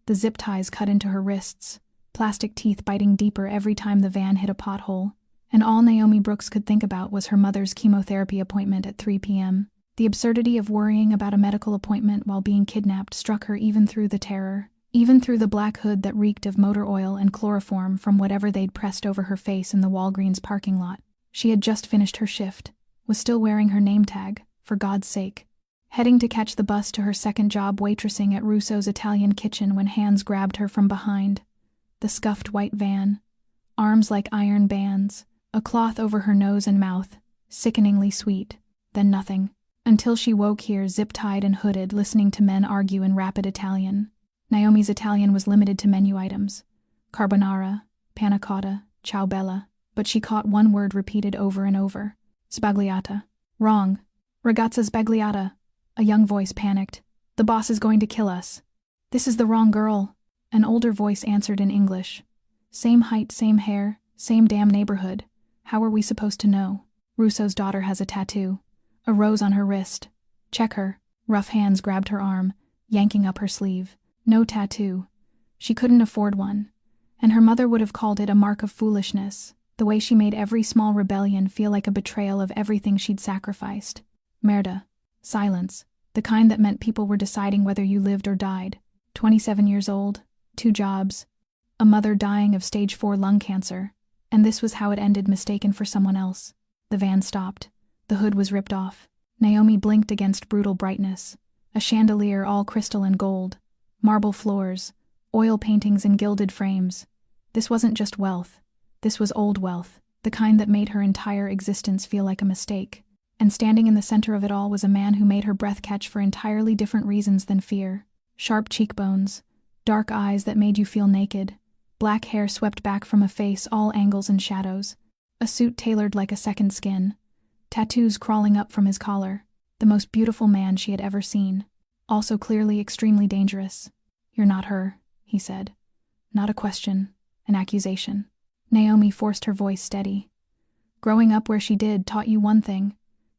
the zip ties cut into her wrists, plastic teeth biting deeper every time the van hit a pothole, and all Naomi Brooks could think about was her mother's chemotherapy appointment at 3 p.m. The absurdity of worrying about a medical appointment while being kidnapped struck her even through the terror, even through the black hood that reeked of motor oil and chloroform from whatever they'd pressed over her face in the Walgreens parking lot. She had just finished her shift, was still wearing her name tag, for God's sake. Heading to catch the bus to her second job waitressing at Russo's Italian kitchen when hands grabbed her from behind. The scuffed white van, arms like iron bands, a cloth over her nose and mouth, sickeningly sweet, then nothing. Until she woke here zip-tied and hooded, listening to men argue in rapid Italian. Naomi's Italian was limited to menu items. Carbonara, panna cotta, ciao bella, but she caught one word repeated over and over. Sbagliata. Wrong. Ragazza sbagliata. A young voice panicked. The boss is going to kill us. This is the wrong girl. An older voice answered in English. Same height, same hair, same damn neighborhood. How are we supposed to know? Russo's daughter has a tattoo. A rose on her wrist. Check her. Rough hands grabbed her arm, yanking up her sleeve. No tattoo. She couldn't afford one. And her mother would have called it a mark of foolishness, the way she made every small rebellion feel like a betrayal of everything she'd sacrificed. Merda. Silence. The kind that meant people were deciding whether you lived or died. 27 years old, 2 jobs, a mother dying of stage 4 lung cancer, and this was how it ended, mistaken for someone else. The van stopped. The hood was ripped off. Naomi blinked against brutal brightness. A chandelier all crystal and gold. Marble floors. Oil paintings in gilded frames. This wasn't just wealth. This was old wealth, the kind that made her entire existence feel like a mistake. And standing in the center of it all was a man who made her breath catch for entirely different reasons than fear. Sharp cheekbones. Dark eyes that made you feel naked. Black hair swept back from a face all angles and shadows. A suit tailored like a second skin. Tattoos crawling up from his collar. The most beautiful man she had ever seen. Also clearly extremely dangerous. You're not her, he said. Not a question, an accusation. Naomi forced her voice steady. Growing up where she did taught you one thing.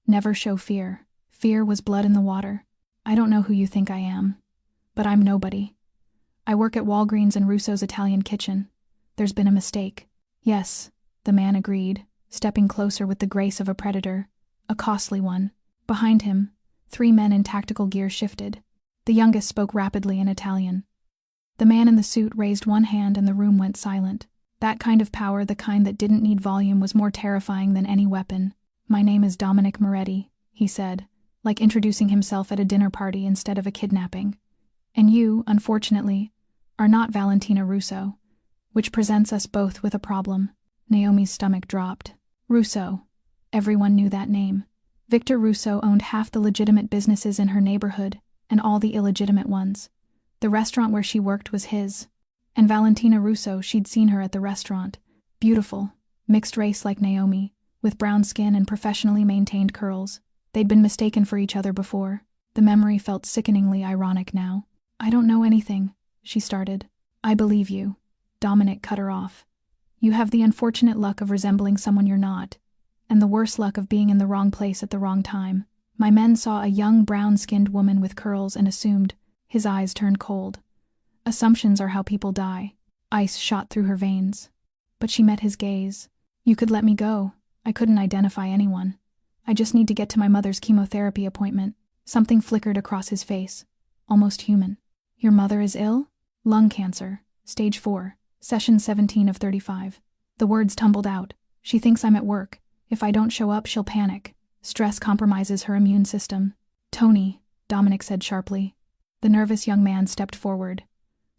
Never show fear. Fear was blood in the water. I don't know who you think I am. But I'm nobody. I work at Walgreens and Russo's Italian kitchen. There's been a mistake. Yes, the man agreed, stepping closer with the grace of a predator. A costly one. Behind him, 3 men in tactical gear shifted. The youngest spoke rapidly in Italian. The man in the suit raised one hand and the room went silent. That kind of power, the kind that didn't need volume, was more terrifying than any weapon. My name is Dominic Moretti, he said, like introducing himself at a dinner party instead of a kidnapping. And you, unfortunately, are not Valentina Russo, which presents us both with a problem. Naomi's stomach dropped. Russo. Everyone knew that name. Victor Russo owned half the legitimate businesses in her neighborhood, and all the illegitimate ones. The restaurant where she worked was his. And Valentina Russo, she'd seen her at the restaurant. Beautiful, mixed race like Naomi, with brown skin and professionally maintained curls. They'd been mistaken for each other before. The memory felt sickeningly ironic now. I don't know anything, she started. I believe you. Dominic cut her off. You have the unfortunate luck of resembling someone you're not, and the worse luck of being in the wrong place at the wrong time. My men saw a young brown-skinned woman with curls and assumed. His eyes turned cold. Assumptions are how people die. Ice shot through her veins. But she met his gaze. You could let me go. I couldn't identify anyone. I just need to get to my mother's chemotherapy appointment. Something flickered across his face. Almost human. Your mother is ill? Lung cancer. Stage 4. Session 17 of 35. The words tumbled out. She thinks I'm at work. If I don't show up, she'll panic. Stress compromises her immune system. Tony, Dominic said sharply. The nervous young man stepped forward.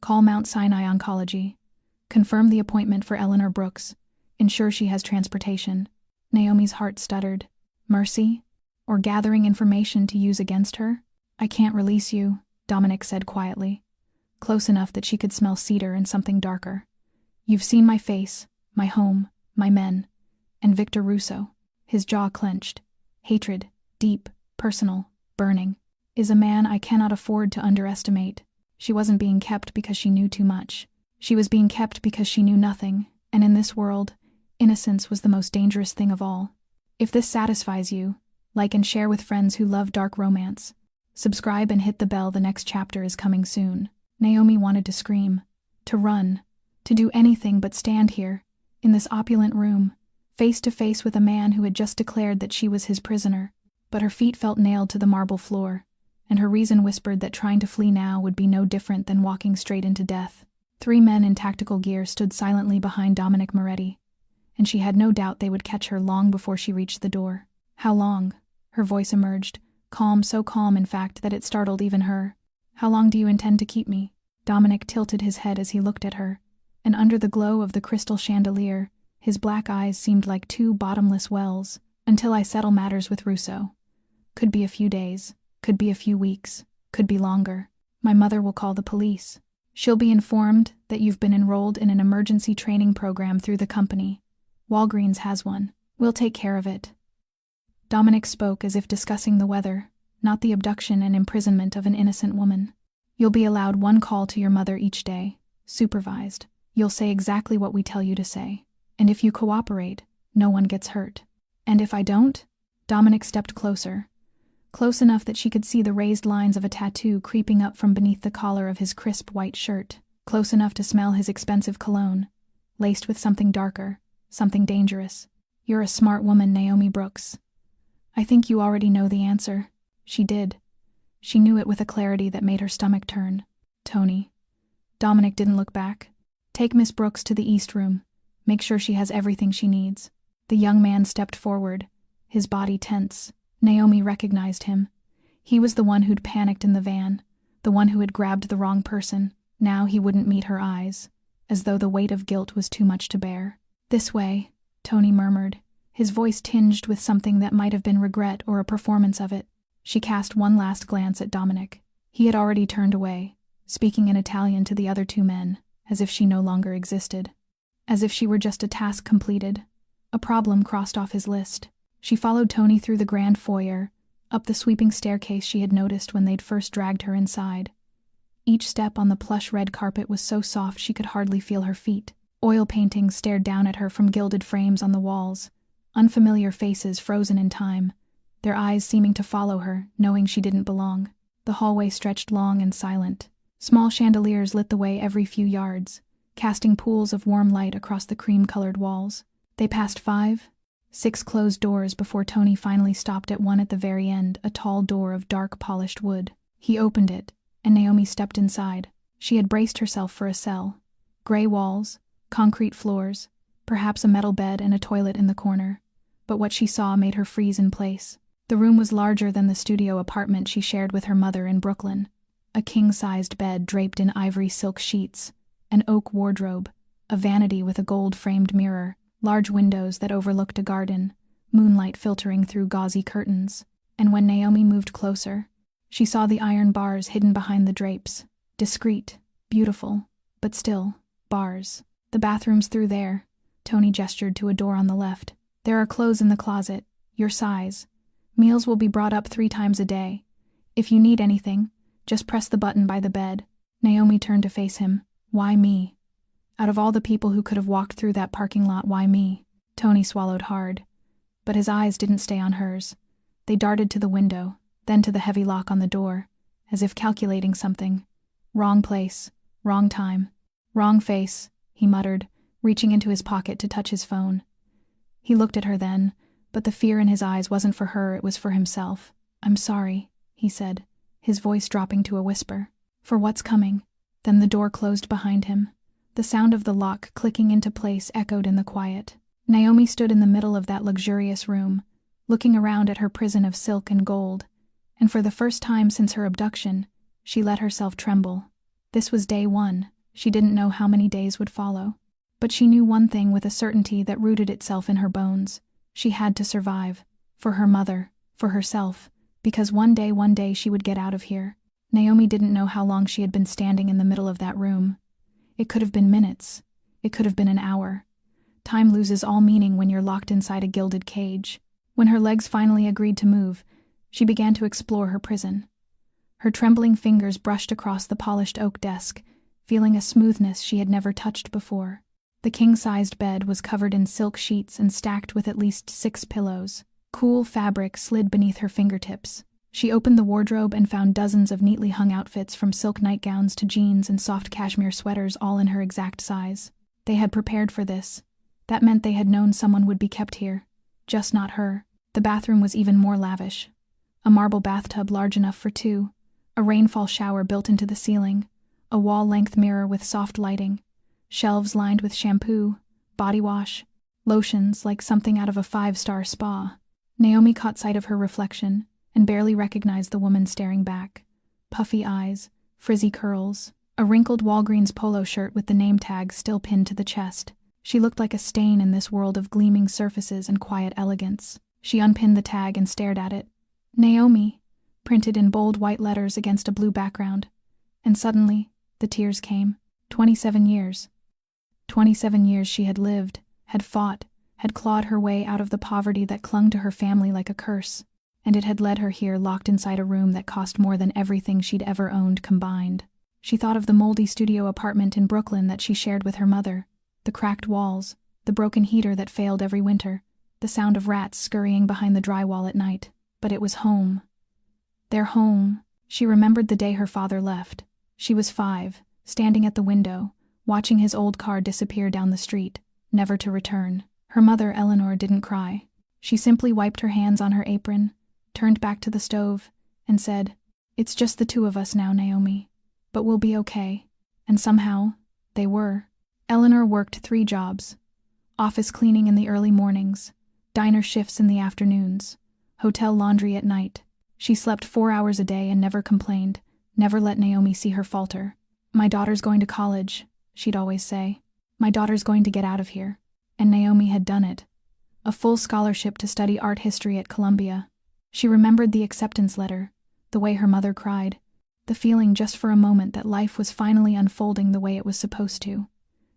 Call Mount Sinai Oncology. Confirm the appointment for Eleanor Brooks. Ensure she has transportation. Naomi's heart stuttered. Mercy? Or gathering information to use against her? I can't release you, Dominic said quietly. Close enough that she could smell cedar and something darker. You've seen my face, my home, my men. And Victor Russo. His jaw clenched. Hatred, deep, personal, burning, is a man I cannot afford to underestimate. She wasn't being kept because she knew too much. She was being kept because she knew nothing, and in this world, innocence was the most dangerous thing of all. If this satisfies you, like and share with friends who love dark romance. Subscribe and hit the bell, the next chapter is coming soon. Naomi wanted to scream, to run, to do anything but stand here, in this opulent room, face to face with a man who had just declared that she was his prisoner. But her feet felt nailed to the marble floor, and her reason whispered that trying to flee now would be no different than walking straight into death. 3 men in tactical gear stood silently behind Dominic Moretti, and she had no doubt they would catch her long before she reached the door. How long? Her voice emerged, calm, so calm in fact that it startled even her. How long do you intend to keep me? Dominic tilted his head as he looked at her, and under the glow of the crystal chandelier, his black eyes seemed like 2 bottomless wells. Until I settle matters with Russo. Could be a few days, could be a few weeks, could be longer. My mother will call the police. She'll be informed that you've been enrolled in an emergency training program through the company. Walgreens has one. We'll take care of it. Dominic spoke as if discussing the weather, not the abduction and imprisonment of an innocent woman. You'll be allowed 1 call to your mother each day, supervised. You'll say exactly what we tell you to say. And if you cooperate, no one gets hurt. And if I don't? Dominic stepped closer. Close enough that she could see the raised lines of a tattoo creeping up from beneath the collar of his crisp white shirt. Close enough to smell his expensive cologne, laced with something darker, something dangerous. You're a smart woman, Naomi Brooks. I think you already know the answer. She did. She knew it with a clarity that made her stomach turn. Tony. Dominic didn't look back. Take Miss Brooks to the East Room. Make sure she has everything she needs. The young man stepped forward, his body tense. Naomi recognized him. He was the one who'd panicked in the van, the one who had grabbed the wrong person. Now he wouldn't meet her eyes, as though the weight of guilt was too much to bear. This way, Tony murmured, his voice tinged with something that might have been regret or a performance of it. She cast one last glance at Dominic. He had already turned away, speaking in Italian to the other 2 men, as if she no longer existed. As if she were just a task completed. A problem crossed off his list. She followed Tony through the grand foyer, up the sweeping staircase she had noticed when they'd first dragged her inside. Each step on the plush red carpet was so soft she could hardly feel her feet. Oil paintings stared down at her from gilded frames on the walls, unfamiliar faces frozen in time, their eyes seeming to follow her, knowing she didn't belong. The hallway stretched long and silent. Small chandeliers lit the way every few yards, casting pools of warm light across the cream-colored walls. They passed 5, 6 closed doors before Tony finally stopped at one at the very end, a tall door of dark polished wood. He opened it, and Naomi stepped inside. She had braced herself for a cell. Gray walls, concrete floors, perhaps a metal bed and a toilet in the corner. But what she saw made her freeze in place. The room was larger than the studio apartment she shared with her mother in Brooklyn. A king-sized bed draped in ivory silk sheets, an oak wardrobe, a vanity with a gold-framed mirror, large windows that overlooked a garden, moonlight filtering through gauzy curtains. And when Naomi moved closer, she saw the iron bars hidden behind the drapes. Discreet, beautiful, but still, bars. The bathroom's through there. Tony gestured to a door on the left. There are clothes in the closet, your size. Meals will be brought up 3 times a day. If you need anything, just press the button by the bed. Naomi turned to face him. Why me? Out of all the people who could have walked through that parking lot, why me? Tony swallowed hard. But his eyes didn't stay on hers. They darted to the window, then to the heavy lock on the door, as if calculating something. Wrong place, wrong time, wrong face, he muttered, reaching into his pocket to touch his phone. He looked at her then, but the fear in his eyes wasn't for her, it was for himself. I'm sorry, he said, his voice dropping to a whisper. For what's coming? Then the door closed behind him. The sound of the lock clicking into place echoed in the quiet. Naomi stood in the middle of that luxurious room, looking around at her prison of silk and gold, and for the first time since her abduction, she let herself tremble. This was day 1. She didn't know how many days would follow. But she knew one thing with a certainty that rooted itself in her bones. She had to survive. For her mother, for herself, because one day she would get out of here. Naomi didn't know how long she had been standing in the middle of that room. It could have been minutes. It could have been an hour. Time loses all meaning when you're locked inside a gilded cage. When her legs finally agreed to move, she began to explore her prison. Her trembling fingers brushed across the polished oak desk, feeling a smoothness she had never touched before. The king-sized bed was covered in silk sheets and stacked with at least 6 pillows. Cool fabric slid beneath her fingertips. She opened the wardrobe and found dozens of neatly hung outfits from silk nightgowns to jeans and soft cashmere sweaters, all in her exact size. They had prepared for this. That meant they had known someone would be kept here. Just not her. The bathroom was even more lavish. A marble bathtub large enough for two, a rainfall shower built into the ceiling, a wall-length mirror with soft lighting, shelves lined with shampoo, body wash, lotions like something out of a 5-star spa. Naomi caught sight of her reflection and barely recognized the woman staring back. Puffy eyes, frizzy curls, a wrinkled Walgreens polo shirt with the name tag still pinned to the chest. She looked like a stain in this world of gleaming surfaces and quiet elegance. She unpinned the tag and stared at it. Naomi, printed in bold white letters against a blue background. And suddenly, the tears came. 27 years. 27 years she had lived, had fought, had clawed her way out of the poverty that clung to her family like a curse. And it had led her here, locked inside a room that cost more than everything she'd ever owned combined. She thought of the moldy studio apartment in Brooklyn that she shared with her mother, the cracked walls, the broken heater that failed every winter, the sound of rats scurrying behind the drywall at night. But it was home. Their home. She remembered the day her father left. She was 5, standing at the window, watching his old car disappear down the street, never to return. Her mother, Eleanor, didn't cry. She simply wiped her hands on her apron, turned back to the stove, and said, "It's just the two of us now, Naomi. But we'll be okay." And somehow, they were. Eleanor worked 3 jobs. Office cleaning in the early mornings, diner shifts in the afternoons, hotel laundry at night. She slept 4 hours a day and never complained, never let Naomi see her falter. "My daughter's going to college," she'd always say. "My daughter's going to get out of here." And Naomi had done it. A full scholarship to study art history at Columbia. She remembered the acceptance letter, the way her mother cried, the feeling just for a moment that life was finally unfolding the way it was supposed to.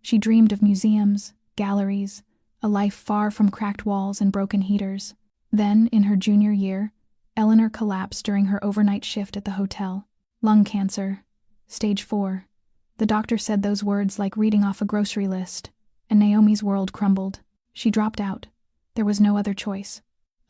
She dreamed of museums, galleries, a life far from cracked walls and broken heaters. Then, in her junior year, Eleanor collapsed during her overnight shift at the hotel. Lung cancer. Stage 4. The doctor said those words like reading off a grocery list, and Naomi's world crumbled. She dropped out. There was no other choice.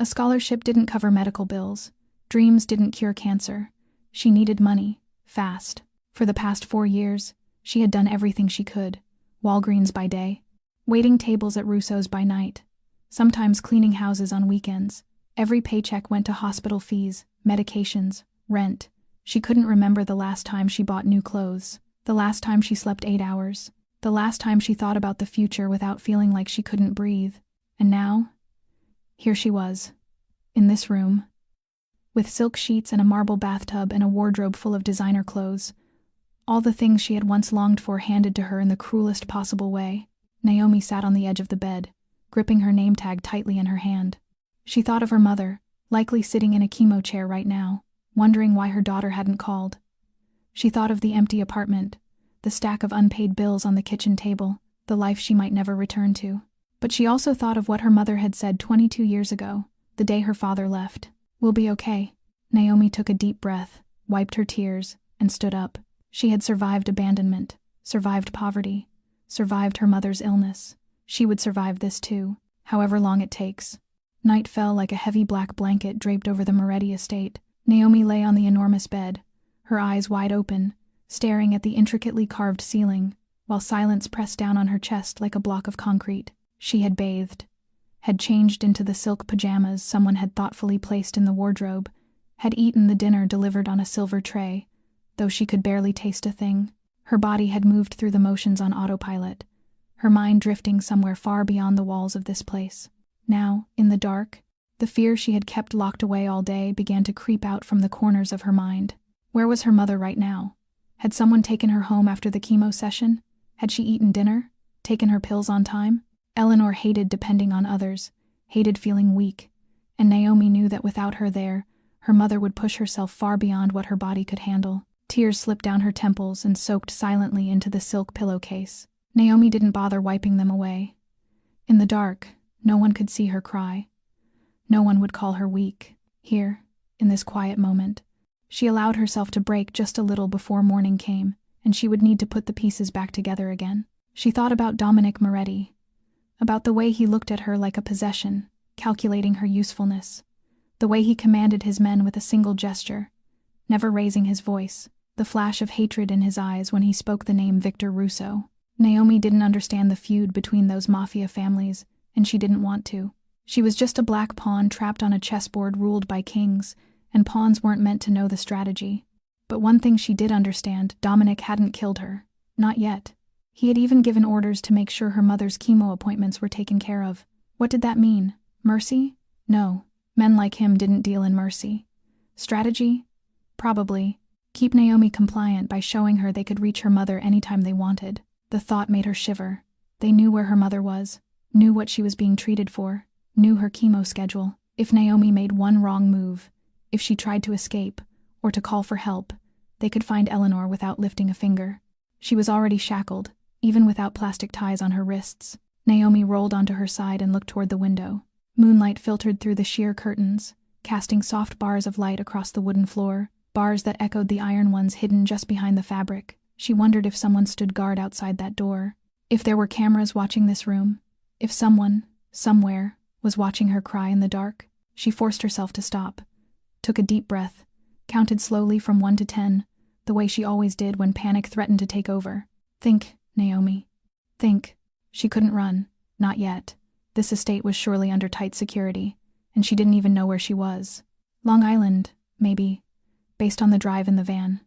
A scholarship didn't cover medical bills. Dreams didn't cure cancer. She needed money, fast. For the past 4 years, she had done everything she could. Walgreens by day, waiting tables at Russo's by night, sometimes cleaning houses on weekends. Every paycheck went to hospital fees, medications, rent. She couldn't remember the last time she bought new clothes, the last time she slept 8 hours, the last time she thought about the future without feeling like she couldn't breathe. And now, here she was, in this room, with silk sheets and a marble bathtub and a wardrobe full of designer clothes, all the things she had once longed for handed to her in the cruelest possible way. Naomi sat on the edge of the bed, gripping her name tag tightly in her hand. She thought of her mother, likely sitting in a chemo chair right now, wondering why her daughter hadn't called. She thought of the empty apartment, the stack of unpaid bills on the kitchen table, the life she might never return to. But she also thought of what her mother had said 22 years ago, the day her father left. "We'll be okay." Naomi took a deep breath, wiped her tears, and stood up. She had survived abandonment, survived poverty, survived her mother's illness. She would survive this too, however long it takes. Night fell like a heavy black blanket draped over the Moretti estate. Naomi lay on the enormous bed, her eyes wide open, staring at the intricately carved ceiling, while silence pressed down on her chest like a block of concrete. She had bathed, had changed into the silk pajamas someone had thoughtfully placed in the wardrobe, had eaten the dinner delivered on a silver tray, though she could barely taste a thing. Her body had moved through the motions on autopilot, her mind drifting somewhere far beyond the walls of this place. Now, in the dark, the fear she had kept locked away all day began to creep out from the corners of her mind. Where was her mother right now? Had someone taken her home after the chemo session? Had she eaten dinner? Taken her pills on time? Eleanor hated depending on others, hated feeling weak, and Naomi knew that without her there, her mother would push herself far beyond what her body could handle. Tears slipped down her temples and soaked silently into the silk pillowcase. Naomi didn't bother wiping them away. In the dark, no one could see her cry. No one would call her weak. Here, in this quiet moment, she allowed herself to break just a little before morning came, and she would need to put the pieces back together again. She thought about Dominic Moretti, about the way he looked at her like a possession, calculating her usefulness, The way he commanded his men with a single gesture, never raising his voice, the flash of hatred in his eyes when he spoke the name Victor Russo. Naomi didn't understand the feud between those mafia families, and she didn't want to. She was just a black pawn trapped on a chessboard ruled by kings, and pawns weren't meant to know the strategy. But one thing she did understand, Dominic hadn't killed her. Not yet. He had even given orders to make sure her mother's chemo appointments were taken care of. What did that mean? Mercy? No. Men like him didn't deal in mercy. Strategy? Probably. Keep Naomi compliant by showing her they could reach her mother anytime they wanted. The thought made her shiver. They knew where her mother was, knew what she was being treated for, knew her chemo schedule. If Naomi made one wrong move, if she tried to escape, or to call for help, they could find Eleanor without lifting a finger. She was already shackled, even without plastic ties on her wrists. Naomi rolled onto her side and looked toward the window. Moonlight filtered through the sheer curtains, casting soft bars of light across the wooden floor, bars that echoed the iron ones hidden just behind the fabric. She wondered if someone stood guard outside that door. If there were cameras watching this room. If someone, somewhere, was watching her cry in the dark. She forced herself to stop, took a deep breath, counted slowly from 1 to 10, the way she always did when panic threatened to take over. Think, Naomi. Think. She couldn't run. Not yet. This estate was surely under tight security, and she didn't even know where she was. Long Island, maybe, based on the drive in the van.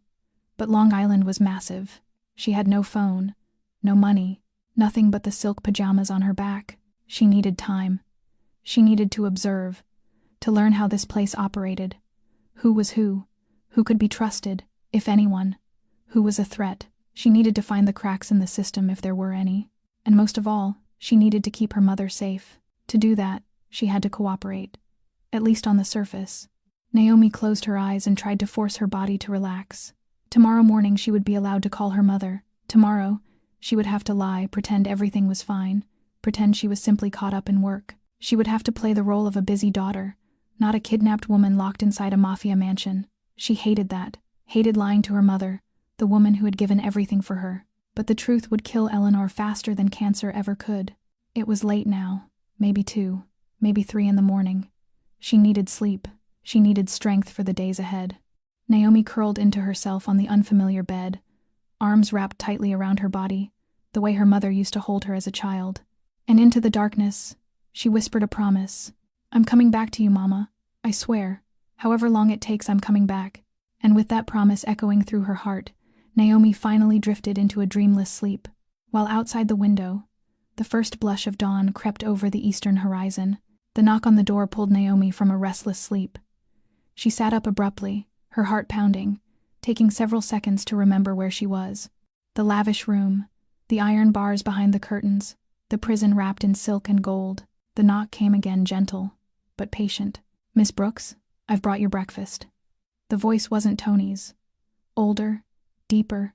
But Long Island was massive. She had no phone, no money, nothing but the silk pajamas on her back. She needed time. She needed to observe, to learn how this place operated. Who was who could be trusted, if anyone, who was a threat. She needed to find the cracks in the system if there were any. And most of all, she needed to keep her mother safe. To do that, she had to cooperate, at least on the surface. Naomi closed her eyes and tried to force her body to relax. Tomorrow morning she would be allowed to call her mother. Tomorrow, she would have to lie, pretend everything was fine, pretend she was simply caught up in work. She would have to play the role of a busy daughter, not a kidnapped woman locked inside a mafia mansion. She hated that, hated lying to her mother, the woman who had given everything for her. But the truth would kill Eleanor faster than cancer ever could. It was late now, maybe 2, maybe 3 in the morning. She needed sleep. She needed strength for the days ahead. Naomi curled into herself on the unfamiliar bed, arms wrapped tightly around her body, the way her mother used to hold her as a child. And into the darkness, she whispered a promise. I'm coming back to you, Mama. I swear. However long it takes, I'm coming back. And with that promise echoing through her heart, Naomi finally drifted into a dreamless sleep. While outside the window, the first blush of dawn crept over the eastern horizon. The knock on the door pulled Naomi from a restless sleep. She sat up abruptly, her heart pounding, taking several seconds to remember where she was. The lavish room, the iron bars behind the curtains, the prison wrapped in silk and gold. The knock came again, gentle, but patient. Miss Brooks, I've brought your breakfast. The voice wasn't Tony's. Older, deeper,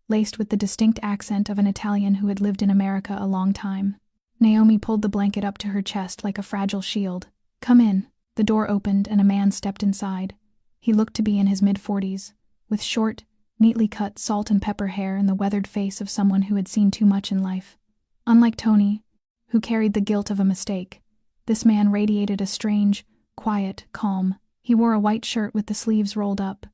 laced with the distinct accent of an Italian who had lived in America a long time. Naomi pulled the blanket up to her chest like a fragile shield. Come in. The door opened and a man stepped inside. He looked to be in his mid-40s, with short, neatly cut salt and pepper hair and the weathered face of someone who had seen too much in life. Unlike Tony, who carried the guilt of a mistake, this man radiated a strange, quiet calm. He wore a white shirt with the sleeves rolled up,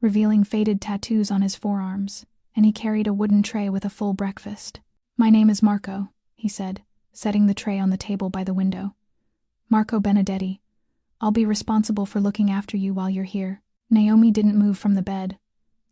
revealing faded tattoos on his forearms, and he carried a wooden tray with a full breakfast. My name is Marco, he said, setting the tray on the table by the window. Marco Benedetti. I'll be responsible for looking after you while you're here. Naomi didn't move from the bed.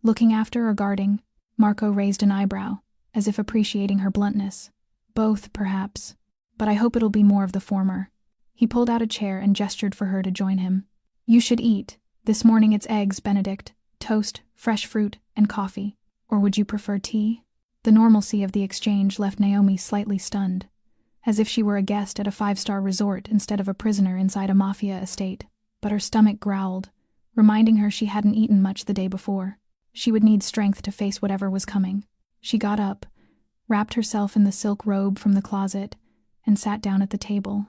Looking after or guarding? Marco raised an eyebrow, as if appreciating her bluntness. Both, perhaps, but I hope it'll be more of the former. He pulled out a chair and gestured for her to join him. You should eat. This morning it's eggs, Benedict, toast, fresh fruit, and coffee. Or would you prefer tea? The normalcy of the exchange left Naomi slightly stunned, as if she were a guest at a 5-star resort instead of a prisoner inside a mafia estate. But her stomach growled, reminding her she hadn't eaten much the day before. She would need strength to face whatever was coming. She got up, wrapped herself in the silk robe from the closet, and sat down at the table.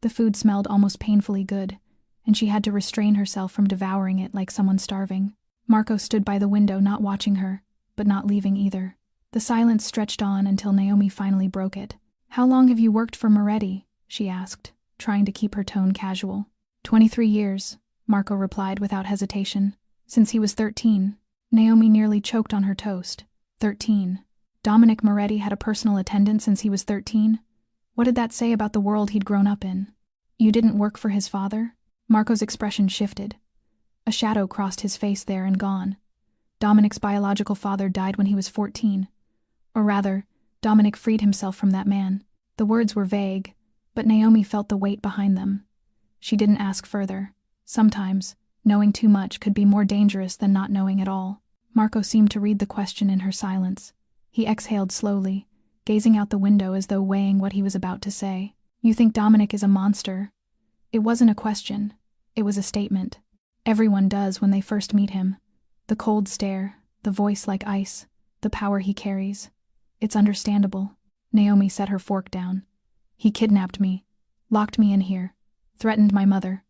The food smelled almost painfully good, and she had to restrain herself from devouring it like someone starving. Marco stood by the window, not watching her, but not leaving either. The silence stretched on until Naomi finally broke it. How long have you worked for Moretti? She asked, trying to keep her tone casual. 23 years, Marco replied without hesitation. Since he was 13. Naomi nearly choked on her toast. 13. Dominic Moretti had a personal attendant since he was 13? What did that say about the world he'd grown up in? You didn't work for his father? Marco's expression shifted. A shadow crossed his face there and gone. Dominic's biological father died when he was 14. Or rather, Dominic freed himself from that man. The words were vague, but Naomi felt the weight behind them. She didn't ask further. Sometimes, knowing too much could be more dangerous than not knowing at all. Marco seemed to read the question in her silence. He exhaled slowly, gazing out the window as though weighing what he was about to say. You think Dominic is a monster? It wasn't a question. It was a statement. Everyone does when they first meet him. The cold stare, the voice like ice, the power he carries. It's understandable. Naomi set her fork down. He kidnapped me, locked me in here, threatened my mother.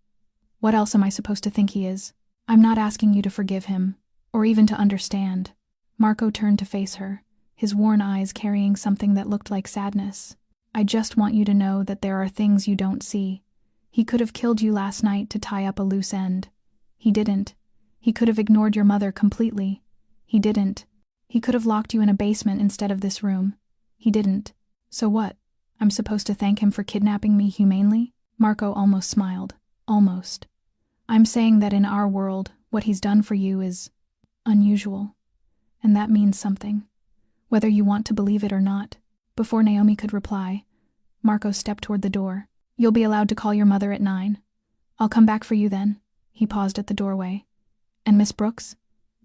What else am I supposed to think he is? I'm not asking you to forgive him, or even to understand. Marco turned to face her, his worn eyes carrying something that looked like sadness. I just want you to know that there are things you don't see. He could have killed you last night to tie up a loose end. He didn't. He could have ignored your mother completely. He didn't. He could have locked you in a basement instead of this room. He didn't. So what? I'm supposed to thank him for kidnapping me humanely? Marco almost smiled. Almost. I'm saying that in our world, what he's done for you is unusual. And that means something. Whether you want to believe it or not. Before Naomi could reply, Marco stepped toward the door. You'll be allowed to call your mother at 9. I'll come back for you then. He paused at the doorway. And Miss Brooks?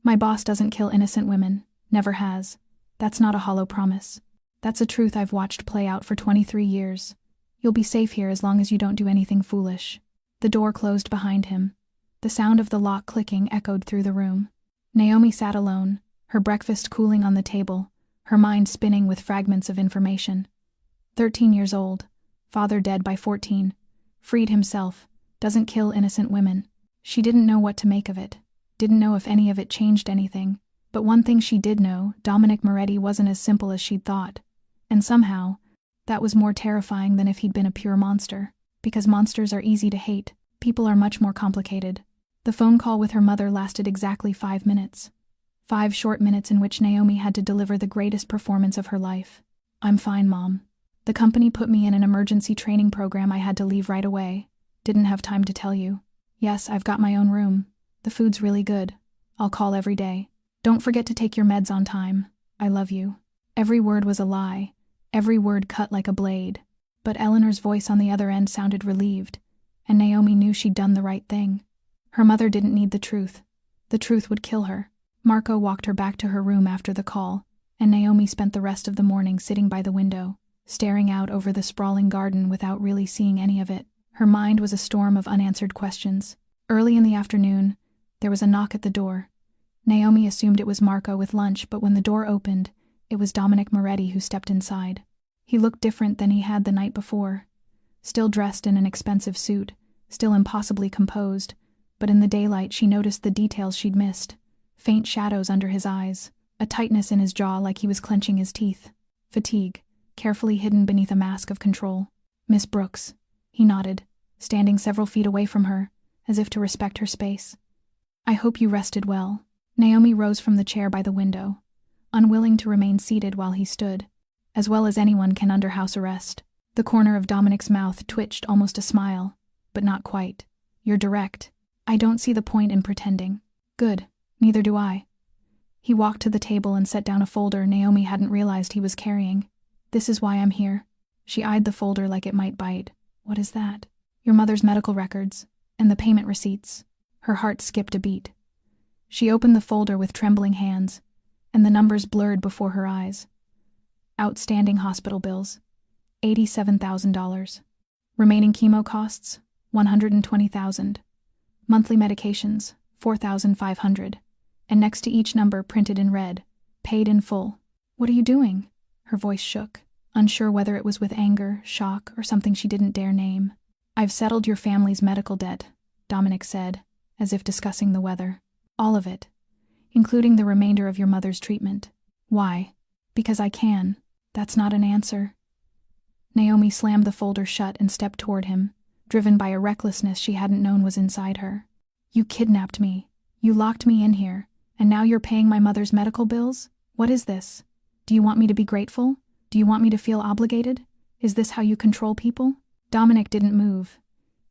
My boss doesn't kill innocent women. Never has. That's not a hollow promise. That's a truth I've watched play out for 23 years. You'll be safe here as long as you don't do anything foolish. The door closed behind him. The sound of the lock clicking echoed through the room. Naomi sat alone, her breakfast cooling on the table, her mind spinning with fragments of information. 13 years old, father dead by 14, freed himself, doesn't kill innocent women. She didn't know what to make of it, didn't know if any of it changed anything, but one thing she did know, Dominic Moretti wasn't as simple as she'd thought. And somehow, that was more terrifying than if he'd been a pure monster. Because monsters are easy to hate, people are much more complicated. The phone call with her mother lasted exactly 5 minutes. 5 short minutes in which Naomi had to deliver the greatest performance of her life. I'm fine, Mom. The company put me in an emergency training program I had to leave right away. Didn't have time to tell you. Yes, I've got my own room. The food's really good. I'll call every day. Don't forget to take your meds on time. I love you. Every word was a lie. Every word cut like a blade. But Eleanor's voice on the other end sounded relieved, and Naomi knew she'd done the right thing. Her mother didn't need the truth. The truth would kill her. Marco walked her back to her room after the call, and Naomi spent the rest of the morning sitting by the window, staring out over the sprawling garden without really seeing any of it. Her mind was a storm of unanswered questions. Early in the afternoon, there was a knock at the door. Naomi assumed it was Marco with lunch, but when the door opened, it was Dominic Moretti who stepped inside. He looked different than he had the night before. Still dressed in an expensive suit, still impossibly composed, but in the daylight she noticed the details she'd missed. Faint shadows under his eyes, a tightness in his jaw like he was clenching his teeth. Fatigue, carefully hidden beneath a mask of control. Miss Brooks. He nodded, standing several feet away from her, as if to respect her space. I hope you rested well. Naomi rose from the chair by the window, unwilling to remain seated while he stood, as well as anyone can under house arrest. The corner of Dominic's mouth twitched almost a smile, but not quite. You're direct. I don't see the point in pretending. Good, neither do I. He walked to the table and set down a folder Naomi hadn't realized he was carrying. This is why I'm here. She eyed the folder like it might bite. What is that? Your mother's medical records, and the payment receipts. Her heart skipped a beat. She opened the folder with trembling hands, and the numbers blurred before her eyes. Outstanding hospital bills, $87,000. Remaining chemo costs, $120,000. Monthly medications, $4,500. And next to each number printed in red, paid in full. What are you doing? Her voice shook, unsure whether it was with anger, shock, or something she didn't dare name. I've settled your family's medical debt, Dominic said, as if discussing the weather. All of it, including the remainder of your mother's treatment. Why? Because I can. That's not an answer. Naomi slammed the folder shut and stepped toward him, driven by a recklessness she hadn't known was inside her. You kidnapped me. You locked me in here, and now you're paying my mother's medical bills? What is this? Do you want me to be grateful? Do you want me to feel obligated? Is this how you control people? Dominic didn't move,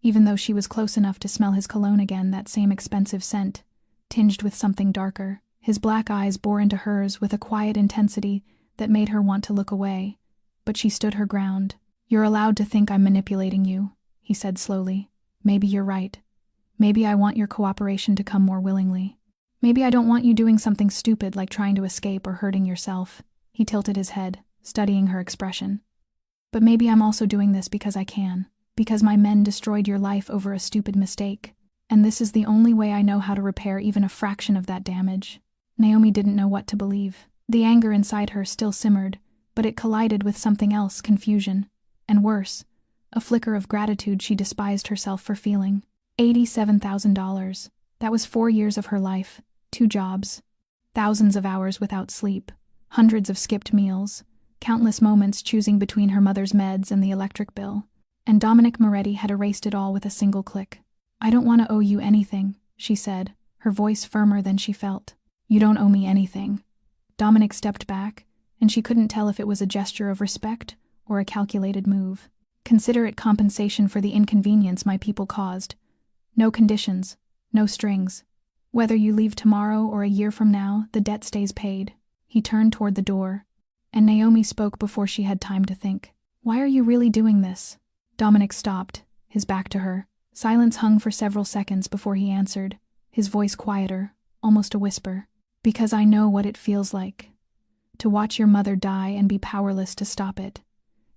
even though she was close enough to smell his cologne again, that same expensive scent, tinged with something darker. His black eyes bore into hers with a quiet intensity that made her want to look away, but she stood her ground. You're allowed to think I'm manipulating you, he said slowly. Maybe you're right. Maybe I want your cooperation to come more willingly. Maybe I don't want you doing something stupid like trying to escape or hurting yourself. He tilted his head, studying her expression. But maybe I'm also doing this because I can, because my men destroyed your life over a stupid mistake, and this is the only way I know how to repair even a fraction of that damage. Naomi didn't know what to believe. The anger inside her still simmered, but it collided with something else, confusion. And worse, a flicker of gratitude she despised herself for feeling. $87,000. That was 4 years of her life, 2 jobs, thousands of hours without sleep, hundreds of skipped meals, countless moments choosing between her mother's meds and the electric bill. And Dominic Moretti had erased it all with a single click. I don't want to owe you anything, she said, her voice firmer than she felt. You don't owe me anything. Dominic stepped back, and she couldn't tell if it was a gesture of respect or a calculated move. Consider it compensation for the inconvenience my people caused. No conditions, no strings. Whether you leave tomorrow or a year from now, the debt stays paid. He turned toward the door, and Naomi spoke before she had time to think. Why are you really doing this? Dominic stopped, his back to her. Silence hung for several seconds before he answered, his voice quieter, almost a whisper. Because I know what it feels like. To watch your mother die and be powerless to stop it.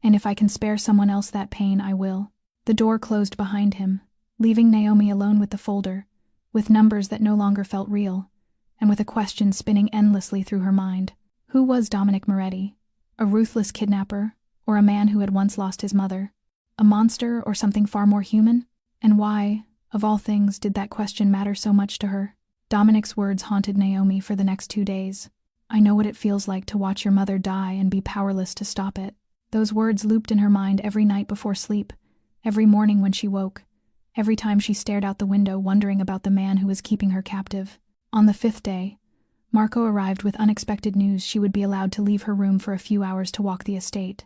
And if I can spare someone else that pain, I will. The door closed behind him, leaving Naomi alone with the folder, with numbers that no longer felt real, and with a question spinning endlessly through her mind. Who was Dominic Moretti? A ruthless kidnapper, or a man who had once lost his mother? A monster or something far more human? And why, of all things, did that question matter so much to her? Dominic's words haunted Naomi for the next 2 days. I know what it feels like to watch your mother die and be powerless to stop it. Those words looped in her mind every night before sleep, every morning when she woke, every time she stared out the window wondering about the man who was keeping her captive. On the 5th day, Marco arrived with unexpected news she would be allowed to leave her room for a few hours to walk the estate.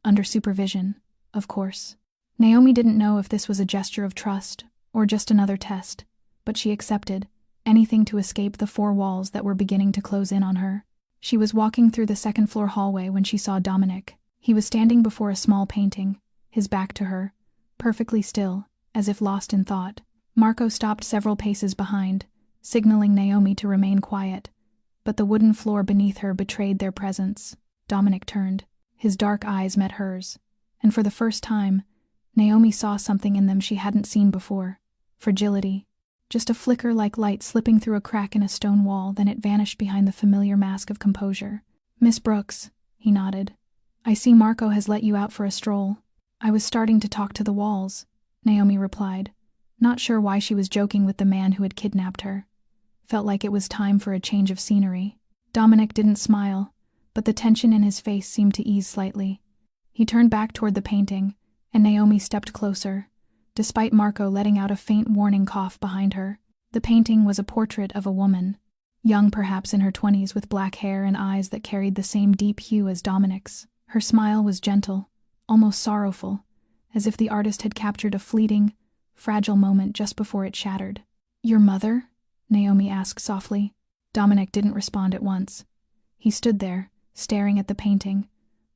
Under supervision, of course. Naomi didn't know if this was a gesture of trust or just another test, but she accepted, anything to escape the 4 walls that were beginning to close in on her. She was walking through the second-floor hallway when she saw Dominic. He was standing before a small painting, his back to her, perfectly still, as if lost in thought. Marco stopped several paces behind, signaling Naomi to remain quiet, but the wooden floor beneath her betrayed their presence. Dominic turned. His dark eyes met hers, and for the first time, Naomi saw something in them she hadn't seen before. Fragility. Just a flicker like light slipping through a crack in a stone wall, then it vanished behind the familiar mask of composure. Miss Brooks, he nodded. I see Marco has let you out for a stroll. I was starting to talk to the walls, Naomi replied, not sure why she was joking with the man who had kidnapped her. Felt like it was time for a change of scenery. Dominic didn't smile, but the tension in his face seemed to ease slightly. He turned back toward the painting, and Naomi stepped closer, despite Marco letting out a faint warning cough behind her. The painting was a portrait of a woman, young perhaps in her 20s with black hair and eyes that carried the same deep hue as Dominic's. Her smile was gentle, almost sorrowful, as if the artist had captured a fleeting, fragile moment just before it shattered. Your mother? Naomi asked softly. Dominic didn't respond at once. He stood there, staring at the painting,